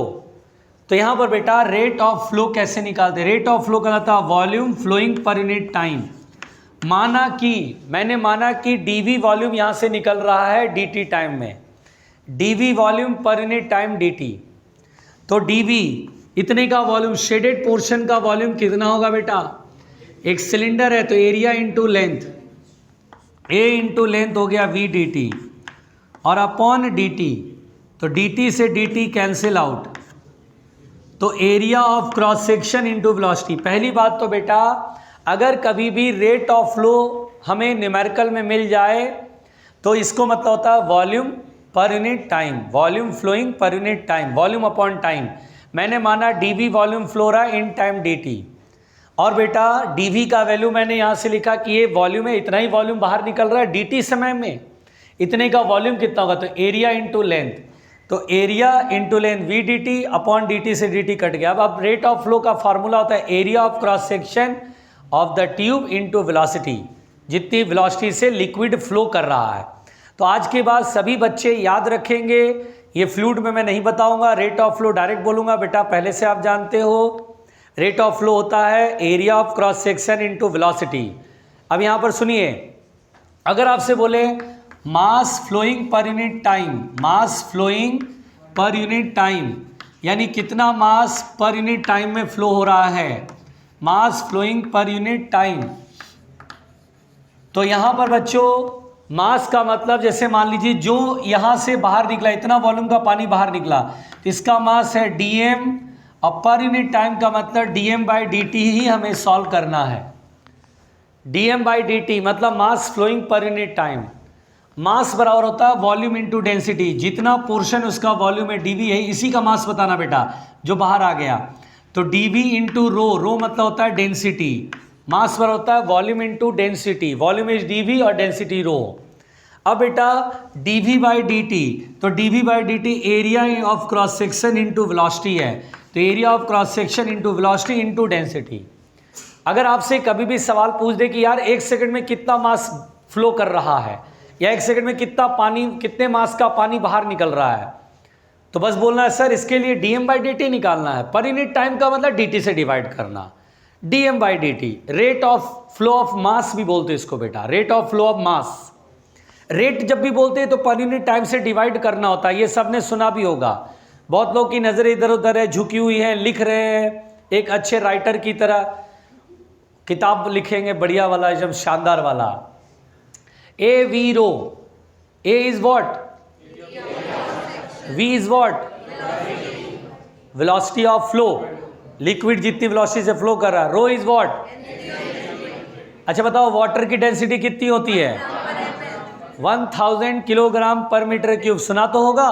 [SPEAKER 1] तो यहाँ पर बेटा रेट ऑफ फ्लो कैसे निकालते हैं? रेट ऑफ फ्लो का था volume flowing per unit time. मैंने माना कि dv वॉल्यूम यहाँ से निकल रहा है dt टाइम में, dv volume per unit time dt। तो dv इतने का वॉल्यूम, शेडेड पोर्शन का वॉल्यूम कितना होगा बेटा? एक सिलेंडर है तो एरिया इंटू लेंथ, ए इंटू लेंथ हो गया वी डी टी, और अपॉन डी टी, तो डी टी से डी टी कैंसिल आउट, तो area of cross section into velocity. पहली बात तो बेटा, अगर कभी भी रेट ऑफ फ्लो हमें न्यूमेरिकल में मिल जाए तो इसको मतलब होता है volume per unit time, volume flowing per unit time, volume upon time. मैंने माना डीवी वॉल्यूम फ्लो रहा इन टाइम dt, और बेटा डीवी का वैल्यू मैंने यहाँ से लिखा कि ये वॉल्यूम है, इतना ही वॉल्यूम बाहर निकल रहा है dt समय में, इतने का वॉल्यूम कितना होगा? तो एरिया इंटू लेंथ, तो area into length V D T upon D T से डी टी कट गया। अब रेट ऑफ फ्लो का फॉर्मूला होता है area of cross section of the tube into velocity, जितनी वेलोसिटी से लिक्विड फ्लो कर रहा है। तो आज के बाद सभी बच्चे याद रखेंगे, ये फ्लूइड में मैं नहीं बताऊंगा, रेट ऑफ फ्लो डायरेक्ट बोलूंगा। बेटा पहले से आप जानते हो रेट ऑफ फ्लो होता है area of cross section into velocity. अब यहाँ पर सुनिए, अगर आपसे बोले मास फ्लोइंग पर यूनिट टाइम, मास फ्लोइंग पर यूनिट टाइम यानी कितना मास पर यूनिट टाइम में फ्लो हो रहा है, मास फ्लोइंग पर यूनिट टाइम। तो यहाँ पर बच्चों मास का मतलब जैसे मान लीजिए जो यहाँ से बाहर निकला, इतना वॉल्यूम का पानी बाहर निकला, तो इसका मास है dm, और पर यूनिट टाइम का मतलब dm बाई dt ही हमें सॉल्व करना है। dm बाई dt मतलब मास फ्लोइंग पर यूनिट टाइम। मास बराबर होता है वॉल्यूम इंटू डेंसिटी, जितना पोर्शन उसका वॉल्यूम है dv है, इसी का मास बताना बेटा जो बाहर आ गया। तो dv इंटू रो, रो मतलब होता है डेंसिटी, मास पर होता है volume into density, volume is dv और डेंसिटी रो। अब बेटा dv बाई dt, तो dv by dt area of cross section into velocity है, तो area of cross section into velocity into density. अगर आपसे कभी भी सवाल पूछ दे कि यार एक सेकंड में कितना मास फ्लो कर रहा है, या एक सेकंड में कितना पानी, कितने मास का पानी बाहर निकल रहा है, तो बस बोलना है सर इसके लिए dm बाई dt निकालना है। पर यूनिट टाइम का मतलब dt से डिवाइड करना, dm by dt। Rate of flow of mass भी बोलते हैं इसको बेटा, rate of flow of mass. Rate जब भी बोलते हैं तो पर यूनिट टाइम से डिवाइड करना होता है, ये सबने सुना भी होगा। बहुत लोग की नज़र इधर उधर है, झुकी हुई है, लिख रहे हैं एक अच्छे राइटर की तरह, किताब लिखेंगे बढ़िया वाला, एकदम शानदार वाला। A V rho, A is what, V is what, velocity of flow, liquid जितनी वेलोसिटी से फ्लो कर रहा है। रो इज व्हाट, अच्छा बताओ वाटर की डेंसिटी कितनी होती है? 1000 किलोग्राम पर मीटर क्यूब, सुना तो होगा।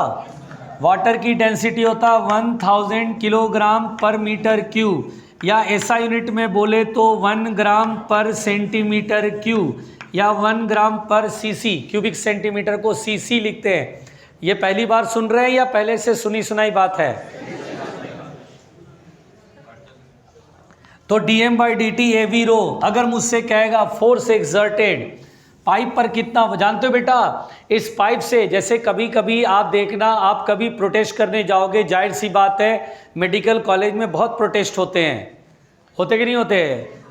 [SPEAKER 1] वाटर की डेंसिटी होता है 1000 किलोग्राम पर मीटर क्यूब, या ऐसा यूनिट में बोले तो 1 ग्राम पर सेंटीमीटर क्यूब, या 1 ग्राम पर सीसी, क्यूबिक सेंटीमीटर को सीसी लिखते हैं। ये पहली बार सुन रहे हैं या पहले से सुनी सुनाई बात है? तो dm by dt A V rho. अगर मुझसे कहेगा फोर्स एक्सर्टेड पाइप पर कितना, जानते हो बेटा इस पाइप से, जैसे कभी कभी आप देखना, आप कभी प्रोटेस्ट करने जाओगे, जाहिर सी बात है मेडिकल कॉलेज में बहुत प्रोटेस्ट होते हैं, होते कि नहीं होते?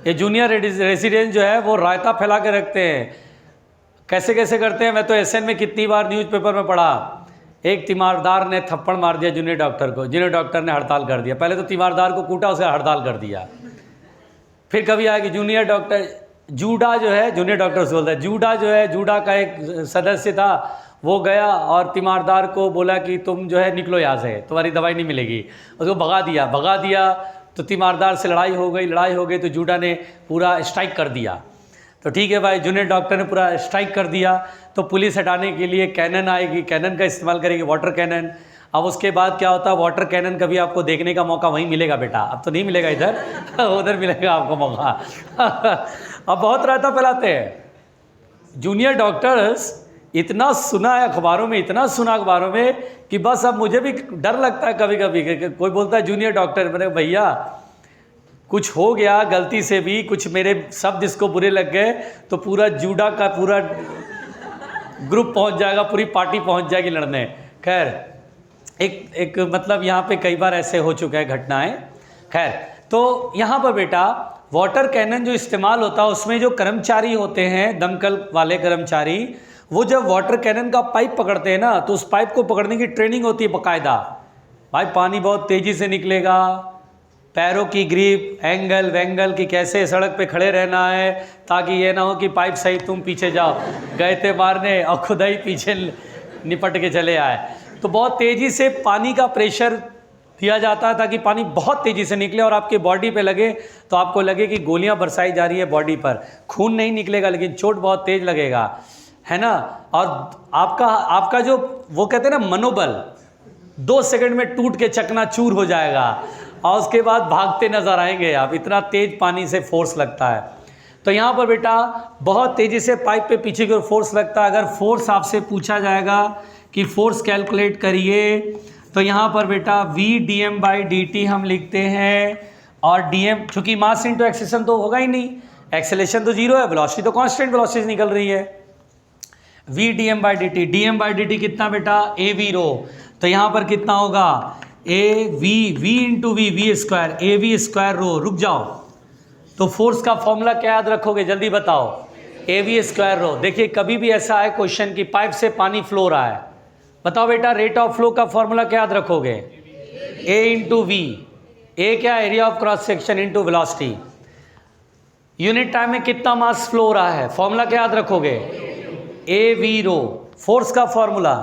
[SPEAKER 1] ये जूनियर रेसिडेंट जो है वो रायता फैला के रखते हैं। कैसे कैसे करते हैं, मैं तो एसएन में कितनी बार न्यूज़पेपर में पढ़ा, एक तीमारदार ने थप्पड़ मार दिया जूनियर डॉक्टर को, जूनियर डॉक्टर ने हड़ताल कर दिया। पहले तो तीमारदार को कूटा, उसका हड़ताल कर दिया। फिर कभी आया कि जूनियर डॉक्टर, जूडा जो है, जूनियर डॉक्टर से बोलता है, जूडा जो है, जूडा का एक सदस्य था, वो गया और तीमारदार को बोला कि तुम जो है निकलो यहाँ से, तुम्हारी दवाई नहीं मिलेगी। उसको भगा दिया। तो तीमारदार से लड़ाई हो गई तो जूडा ने पूरा स्ट्राइक कर दिया। तो ठीक है भाई, जूनियर डॉक्टर ने पूरा स्ट्राइक कर दिया, तो पुलिस हटाने के लिए कैनन आएगी, कैनन का इस्तेमाल करेगी, वाटर कैनन। अब उसके बाद क्या होता है, वाटर कैनन कभी आपको देखने का मौका वहीं मिलेगा बेटा, अब तो नहीं मिलेगा इधर उधर मिलेगा आपको मौका अब बहुत रायता फैलाते हैं जूनियर डॉक्टर्स। इतना सुना है अखबारों में, इतना सुना अखबारों में कि बस अब मुझे भी डर लगता है कभी कभी। कोई बोलता है जूनियर डॉक्टर, मैंने भैया कुछ हो गया गलती से भी, कुछ मेरे शब्द इसको बुरे लग गए तो पूरा जूडा का पूरा ग्रुप पहुंच जाएगा, पूरी पार्टी पहुंच जाएगी लड़ने। खैर एक मतलब यहाँ पे कई बार ऐसे हो चुका है घटनाएं। खैर तो यहाँ पर बेटा वाटर कैनन जो इस्तेमाल होता है उसमें जो कर्मचारी होते हैं, दमकल वाले कर्मचारी, वो जब वाटर कैनन का पाइप पकड़ते हैं ना, तो उस पाइप को पकड़ने की ट्रेनिंग होती है बाकायदा। भाई पानी बहुत तेज़ी से निकलेगा, पैरों की ग्रिप, एंगल वेंगल की, कैसे सड़क पे खड़े रहना है ताकि ये ना हो कि पाइप सही तुम पीछे जाओ, गए थे मारने और खुद ही पीछे निपट के चले आए। तो बहुत तेज़ी से पानी का प्रेशर दिया जाता है ताकि पानी बहुत तेज़ी से निकले और आपके बॉडी पे लगे तो आपको लगे कि गोलियां बरसाई जा रही है बॉडी पर। खून नहीं निकलेगा लेकिन चोट बहुत तेज लगेगा, है ना। और आपका जो वो कहते हैं ना मनोबल, 2 सेकंड में टूट के चकनाचूर हो जाएगा और उसके बाद भागते नजर आएंगे आप, इतना तेज पानी से फोर्स लगता है। तो यहाँ पर बेटा बहुत तेज़ी से पाइप पे पीछे की ओर फोर्स लगता है। अगर फोर्स आपसे पूछा जाएगा कि फोर्स कैलकुलेट करिए, तो यहाँ पर बेटा v dm/dt हम लिखते हैं, और dm चूंकि मास इंटू एक्सेलेरेशन तो होगा ही नहीं, एक्सेलेरेशन तो जीरो है, वेलोसिटी तो कांस्टेंट वेलोसिटी निकल रही है। v dm/dt, dm/dt कितना बेटा av रो, तो यहाँ पर कितना होगा v into V square, av square rho. रुक जाओ, तो फोर्स का फॉर्मूला क्या याद रखोगे जल्दी बताओ, av स्क्वायर रो। देखिए कभी भी ऐसा है क्वेश्चन की पाइप से पानी फ्लो रहा है, बताओ बेटा रेट ऑफ फ्लो का फॉर्मूला क्या याद रखोगे, a इंटू वी, ए क्या area of cross section into velocity. Unit time में कितना मास फ्लो हो रहा है, फॉर्मूला क्या याद रखोगे, av रो। फोर्स का फॉर्मूला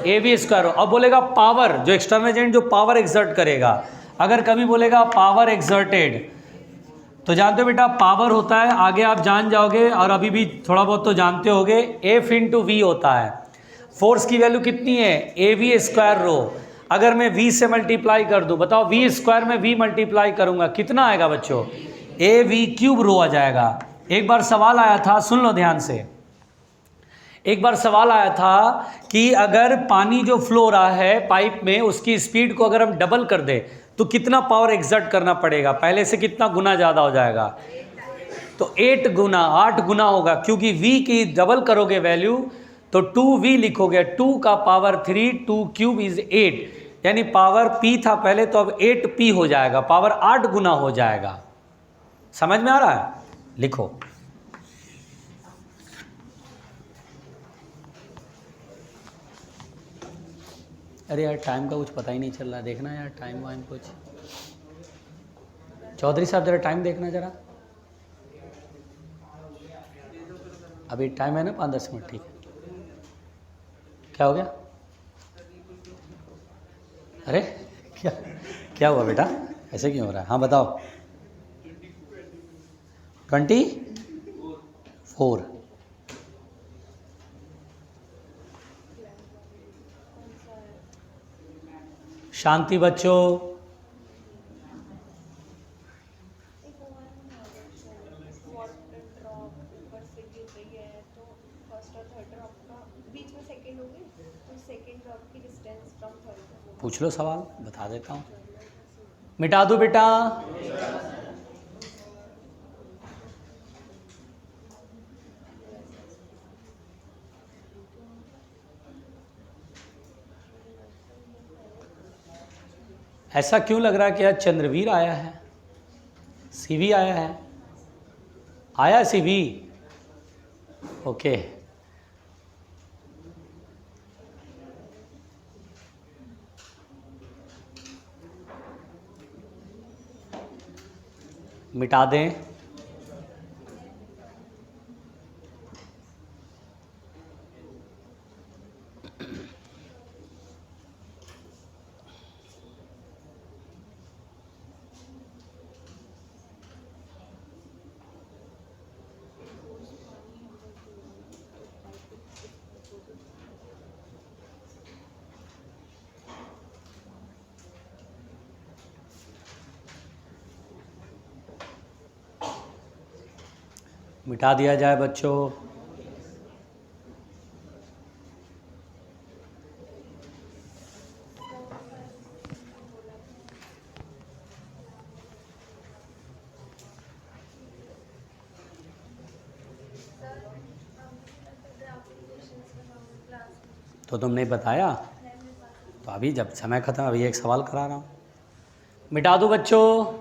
[SPEAKER 1] av स्क्वायर रो। अब बोलेगा पावर, जो एक्सटर्नल एजेंट जो पावर एक्सर्ट करेगा, अगर कभी बोलेगा पावर एक्सर्टेड, तो जानते हो बेटा पावर होता है, आगे आप जान जाओगे और अभी भी थोड़ा बहुत तो जानते होगे, F इंटू वी होता है। फोर्स की वैल्यू कितनी है, av स्क्वायर रो। अगर मैं v से मल्टीप्लाई कर दूं, बताओ v स्क्वायर में v मल्टीप्लाई करूंगा कितना आएगा बच्चों, av³ रो आ जाएगा। एक बार सवाल आया था, सुन लो ध्यान से, एक बार सवाल आया था कि अगर पानी जो फ्लो रहा है पाइप में उसकी स्पीड को अगर हम डबल कर दें तो कितना पावर एक्सर्ट करना पड़ेगा, पहले से कितना गुना ज़्यादा हो जाएगा, तो 8 गुना होगा, क्योंकि v की डबल करोगे वैल्यू तो 2v लिखोगे, 2 का पावर 3, 2³ इज 8, यानी पावर p था पहले तो अब 8p हो जाएगा, पावर 8 गुना हो जाएगा। समझ में आ रहा है, लिखो। अरे यार टाइम का कुछ पता ही नहीं चल रहा, देखना यार टाइम वाइम कुछ। चौधरी साहब जरा टाइम देखना जरा, अभी टाइम है ना 5-10 मिनट, ठीक है। क्या हो गया, अरे क्या क्या हुआ बेटा, ऐसे क्यों हो रहा है, हाँ बताओ। 24 शांति बच्चों, पूछ लो सवाल, बता देता हूँ। मिटा दो बेटा, ऐसा क्यों लग रहा है कि आज चंद्रवीर आया है, सीवी आया है, आया सीवी, ओके। मिटा दें, मिटा दिया जाए बच्चों। तो तुमने बताया, तो अभी जब समय खत्म, अभी एक सवाल करा रहा हूँ, मिटा दो बच्चों।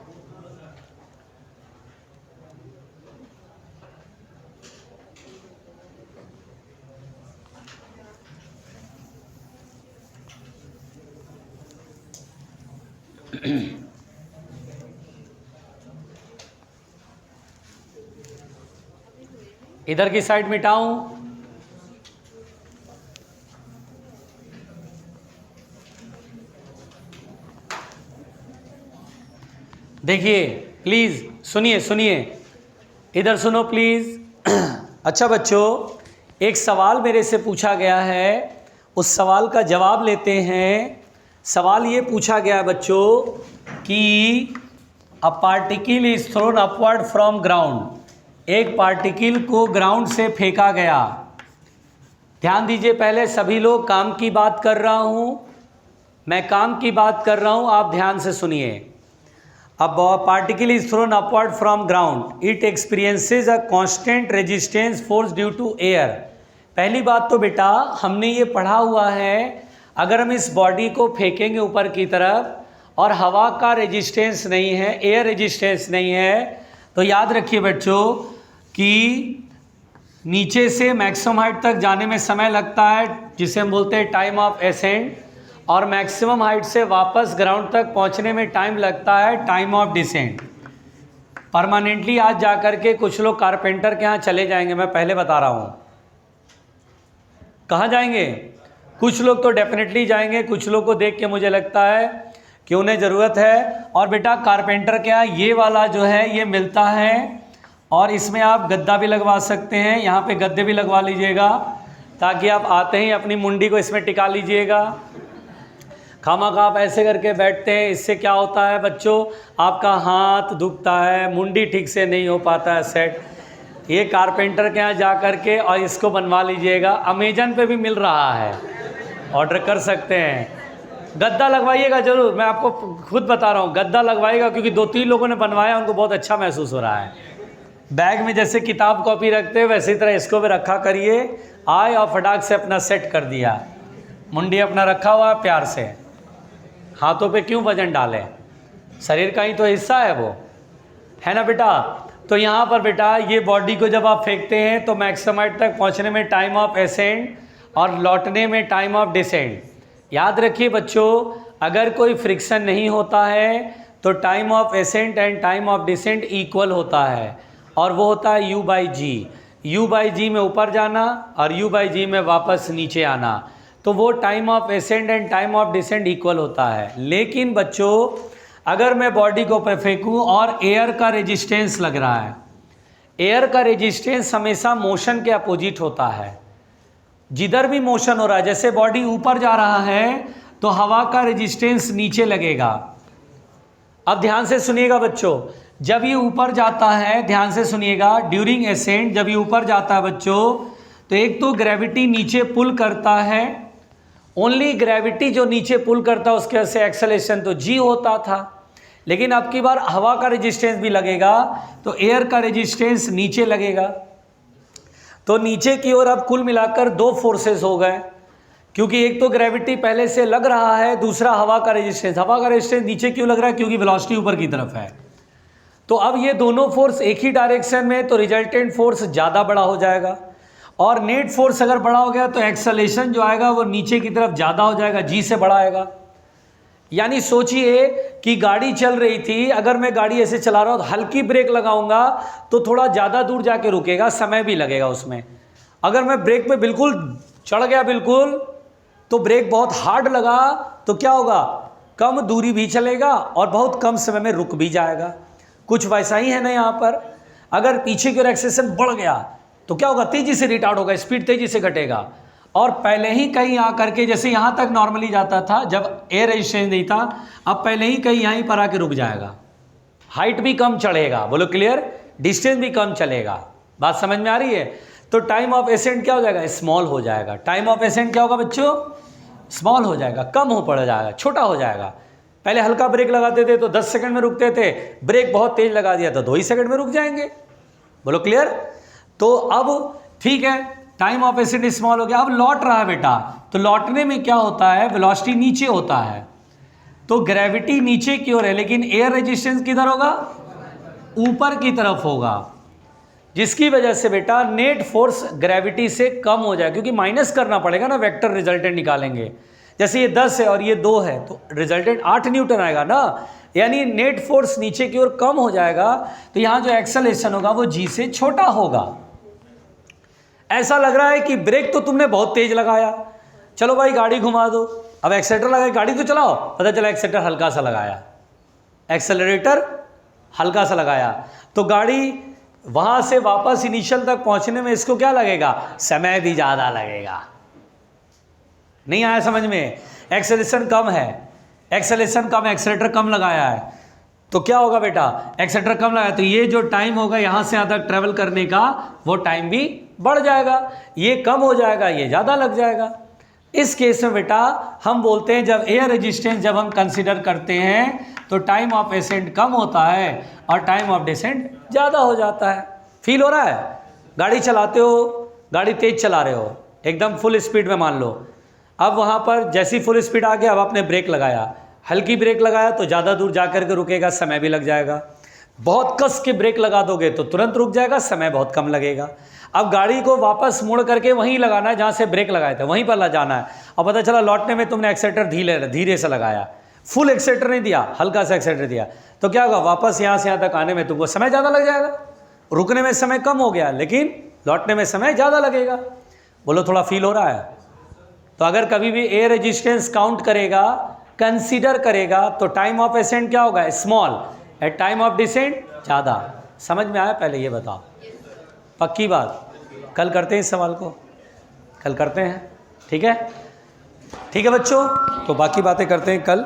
[SPEAKER 1] इधर की साइड मिटाऊं? देखिए प्लीज सुनिए सुनिए, इधर सुनो प्लीज। अच्छा बच्चों, एक सवाल मेरे से पूछा गया है, उस सवाल का जवाब लेते हैं। सवाल ये पूछा गया बच्चों कि a particle is thrown upward from ground, एक पार्टिकल को ग्राउंड से फेंका गया। ध्यान दीजिए, पहले सभी लोग काम की बात कर रहा हूँ, मैं काम की बात कर रहा हूँ, आप ध्यान से सुनिए। अब particle is thrown upward from ground, it experiences a constant resistance force due to air. पहली बात तो बेटा हमने ये पढ़ा हुआ है, अगर हम इस बॉडी को फेंकेंगे ऊपर की तरफ और हवा का रेजिस्टेंस नहीं है, एयर रेजिस्टेंस नहीं है, तो याद रखिए बच्चों कि नीचे से मैक्सिमम हाइट तक जाने में समय लगता है, जिसे हम बोलते हैं टाइम ऑफ एसेंट, और मैक्सिमम हाइट से वापस ग्राउंड तक पहुंचने में टाइम लगता है, टाइम ऑफ डिसेंट। परमानेंटली आज जाकर के कुछ लोग कारपेंटर के यहाँ चले जाएंगे, मैं पहले बता रहा हूँ। कहाँ जाएंगे? कुछ लोग तो डेफिनेटली जाएंगे, कुछ लोग को देख के मुझे लगता है कि उन्हें ज़रूरत है। और बेटा कारपेंटर के यहाँ ये वाला जो है ये मिलता है, और इसमें आप गद्दा भी लगवा सकते हैं, यहाँ पे गद्दे भी लगवा लीजिएगा, ताकि आप आते ही अपनी मुंडी को इसमें टिका लीजिएगा। खामखा आप ऐसे करके बैठते हैं, इससे क्या होता है बच्चों, आपका हाथ दुखता है, मुंडी ठीक से नहीं हो पाता है सेट। ये कारपेंटर के यहाँ जा कर के और इसको बनवा लीजिएगा, अमेजन पे भी मिल रहा है, ऑर्डर कर सकते हैं। गद्दा लगवाइएगा ज़रूर, मैं आपको खुद बता रहा हूँ, गद्दा लगवाइएगा, क्योंकि 2-3 लोगों ने बनवाया, उनको बहुत अच्छा महसूस हो रहा है। बैग में जैसे किताब कॉपी रखते हैं वैसी तरह इसको भी रखा करिए। आए और फटाक से अपना सेट कर दिया, मुंडी अपना रखा हुआ है प्यार से। हाथों पे क्यों वजन डालें, शरीर का ही तो हिस्सा है वो, है ना बेटा। तो यहाँ पर बेटा ये बॉडी को जब आप फेंकते हैं तो मैक्सिमम हाइट तक पहुँचने में टाइम ऑफ एसेंट और लौटने में टाइम ऑफ डिसेंट। याद रखिए बच्चों, अगर कोई फ्रिक्शन नहीं होता है तो time of ascent and time of descent equal होता है, और वो होता है u/g। u/g में ऊपर जाना और u/g में वापस नीचे आना, तो वो time of ascent and time of descent equal होता है। लेकिन बच्चों अगर मैं बॉडी को फेंकूं और एयर का रेजिस्टेंस लग रहा है, एयर का रेजिस्टेंस हमेशा मोशन के अपोजिट होता है। जिधर भी मोशन हो रहा है, जैसे बॉडी ऊपर जा रहा है तो हवा का रेजिस्टेंस नीचे लगेगा। अब ध्यान से सुनिएगा बच्चों, जब ये ऊपर जाता है, ध्यान से सुनिएगा, ड्यूरिंग एसेंट जब ये ऊपर जाता है बच्चों, तो एक तो ग्रेविटी नीचे पुल करता है, ओनली ग्रेविटी जो नीचे पुल करता है उसके वजह से एक्सेलेरेशन तो जी होता था। लेकिन अब की बार हवा का रेजिस्टेंस भी लगेगा तो एयर का रेजिस्टेंस नीचे लगेगा, तो नीचे की ओर अब कुल मिलाकर 2 फोर्सेस हो गए, क्योंकि एक तो ग्रेविटी पहले से लग रहा है, दूसरा हवा का रेजिस्टेंस। हवा का रेजिस्टेंस नीचे क्यों लग रहा है? क्योंकि वेलोसिटी ऊपर की तरफ है। तो अब ये दोनों फोर्स एक ही डायरेक्शन में, तो रिजल्टेंट फोर्स ज़्यादा बड़ा हो जाएगा, और नेट फोर्स अगर बड़ा हो गया तो एक्सेलेरेशन जो आएगा वो नीचे की तरफ ज़्यादा हो जाएगा, जी से बड़ा आएगा। यानी सोचिए कि गाड़ी चल रही थी, अगर मैं गाड़ी ऐसे चला रहा हूँ तो हल्की ब्रेक लगाऊंगा तो थोड़ा ज़्यादा दूर जाके रुकेगा, समय भी लगेगा उसमें। अगर मैं ब्रेक पे बिल्कुल चढ़ गया बिल्कुल, तो ब्रेक बहुत हार्ड लगा तो क्या होगा, कम दूरी भी चलेगा और बहुत कम समय में रुक भी जाएगा। कुछ वैसा ही है ना यहाँ पर। अगर पीछे की ओर एक्सेलेरेशन बढ़ गया तो क्या होगा, तेजी से रिटार्ड होगा, स्पीड तेजी से घटेगा, और पहले ही कहीं आकर के, जैसे यहाँ तक नॉर्मली जाता था जब एयर रेजिस्टेंस नहीं था, अब पहले ही कहीं यहीं पर आके रुक जाएगा, हाइट भी कम चढ़ेगा, बोलो क्लियर, डिस्टेंस भी कम चलेगा। बात समझ में आ रही है? तो टाइम ऑफ एसेंट क्या हो जाएगा, स्मॉल हो जाएगा। टाइम ऑफ एसेंट क्या होगा बच्चों, स्मॉल हो जाएगा, कम हो पड़ जाएगा, छोटा हो जाएगा। पहले हल्का ब्रेक लगाते थे तो 10 सेकंड में रुकते थे, ब्रेक बहुत तेज लगा दिया तो 2 ही सेकंड में रुक जाएंगे, बोलो क्लियर। तो अब ठीक है, टाइम ऑफ एसेंट स्मॉल हो गया। अब लौट रहा है बेटा, तो लौटने में क्या होता है, वेलोसिटी नीचे होता है, तो ग्रेविटी नीचे की ओर है, लेकिन एयर रेजिस्टेंस किधर होगा, ऊपर की तरफ होगा, जिसकी वजह से बेटा नेट फोर्स ग्रेविटी से कम हो जाए, क्योंकि माइनस करना पड़ेगा ना, वेक्टर रिजल्टेंट निकालेंगे। जैसे ये 10 है और ये 2 है तो रिजल्टेंट 8 न्यूटन आएगा ना, यानी नेट फोर्स नीचे की ओर कम हो जाएगा, तो यहाँ जो एक्सेलरेशन होगा वो जी से छोटा होगा। ऐसा लग रहा है कि ब्रेक तो तुमने बहुत तेज लगाया, चलो भाई गाड़ी घुमा दो, अब एक्सेलेरेटर लगाई, गाड़ी तो चलाओ, पता चला एक्सेलेरेटर हल्का सा लगाया, एक्सेलरेटर हल्का सा लगाया, तो गाड़ी वहां से वापस इनिशियल तक पहुंचने में इसको क्या लगेगा, समय भी ज़्यादा लगेगा। नहीं आया समझ में? एक्सेलरेशन कम है, एक्सेलरेशन कम, एक्सेलेरेटर कम लगाया है, तो क्या होगा बेटा, एक्सेलेरेटर कम लगाया तो ये जो टाइम होगा यहाँ से यहाँ तक ट्रेवल करने का, वो टाइम भी बढ़ जाएगा, ये कम हो जाएगा, ये ज़्यादा लग जाएगा। इस केस में बेटा हम बोलते हैं जब एयर रेजिस्टेंस जब हम कंसीडर करते हैं तो टाइम ऑफ एसेंट कम होता है और टाइम ऑफ डिसेंट ज़्यादा हो जाता है। फील हो रहा है? गाड़ी चलाते हो, गाड़ी तेज चला रहे हो, एकदम फुल स्पीड में मान लो, अब वहाँ पर जैसी फुल स्पीड आ गया, अब आपने ब्रेक लगाया, हल्की ब्रेक लगाया तो ज़्यादा दूर जा कर के रुकेगा, समय भी लग जाएगा। बहुत कस के ब्रेक लगा दोगे तो तुरंत रुक जाएगा, समय बहुत कम लगेगा। अब गाड़ी को वापस मोड़ करके वहीं लगाना है जहाँ से ब्रेक लगाए थे, वहीं पर ला जाना है, और पता चला लौटने में तुमने एक्सेलेरेटर धीरे से लगाया, फुल एक्सेलेरेटर नहीं दिया, हल्का सा एक्सेलेरेटर दिया, तो क्या होगा, वापस यहाँ से यहाँ तक आने में तुमको समय ज़्यादा लग जाएगा, रुकने में समय कम हो गया लेकिन लौटने में समय ज़्यादा लगेगा। बोलो थोड़ा फील हो रहा है? तो अगर कभी भी एयर रेजिस्टेंस काउंट करेगा, कंसीडर करेगा, तो टाइम ऑफ एसेंट क्या होगा, small, at time of descent ज़्यादा। समझ में आया? पहले ये बताओ, पक्की बात? कल करते हैं इस सवाल को, कल करते हैं, ठीक है? ठीक है बच्चों, तो बाकी बातें करते हैं कल।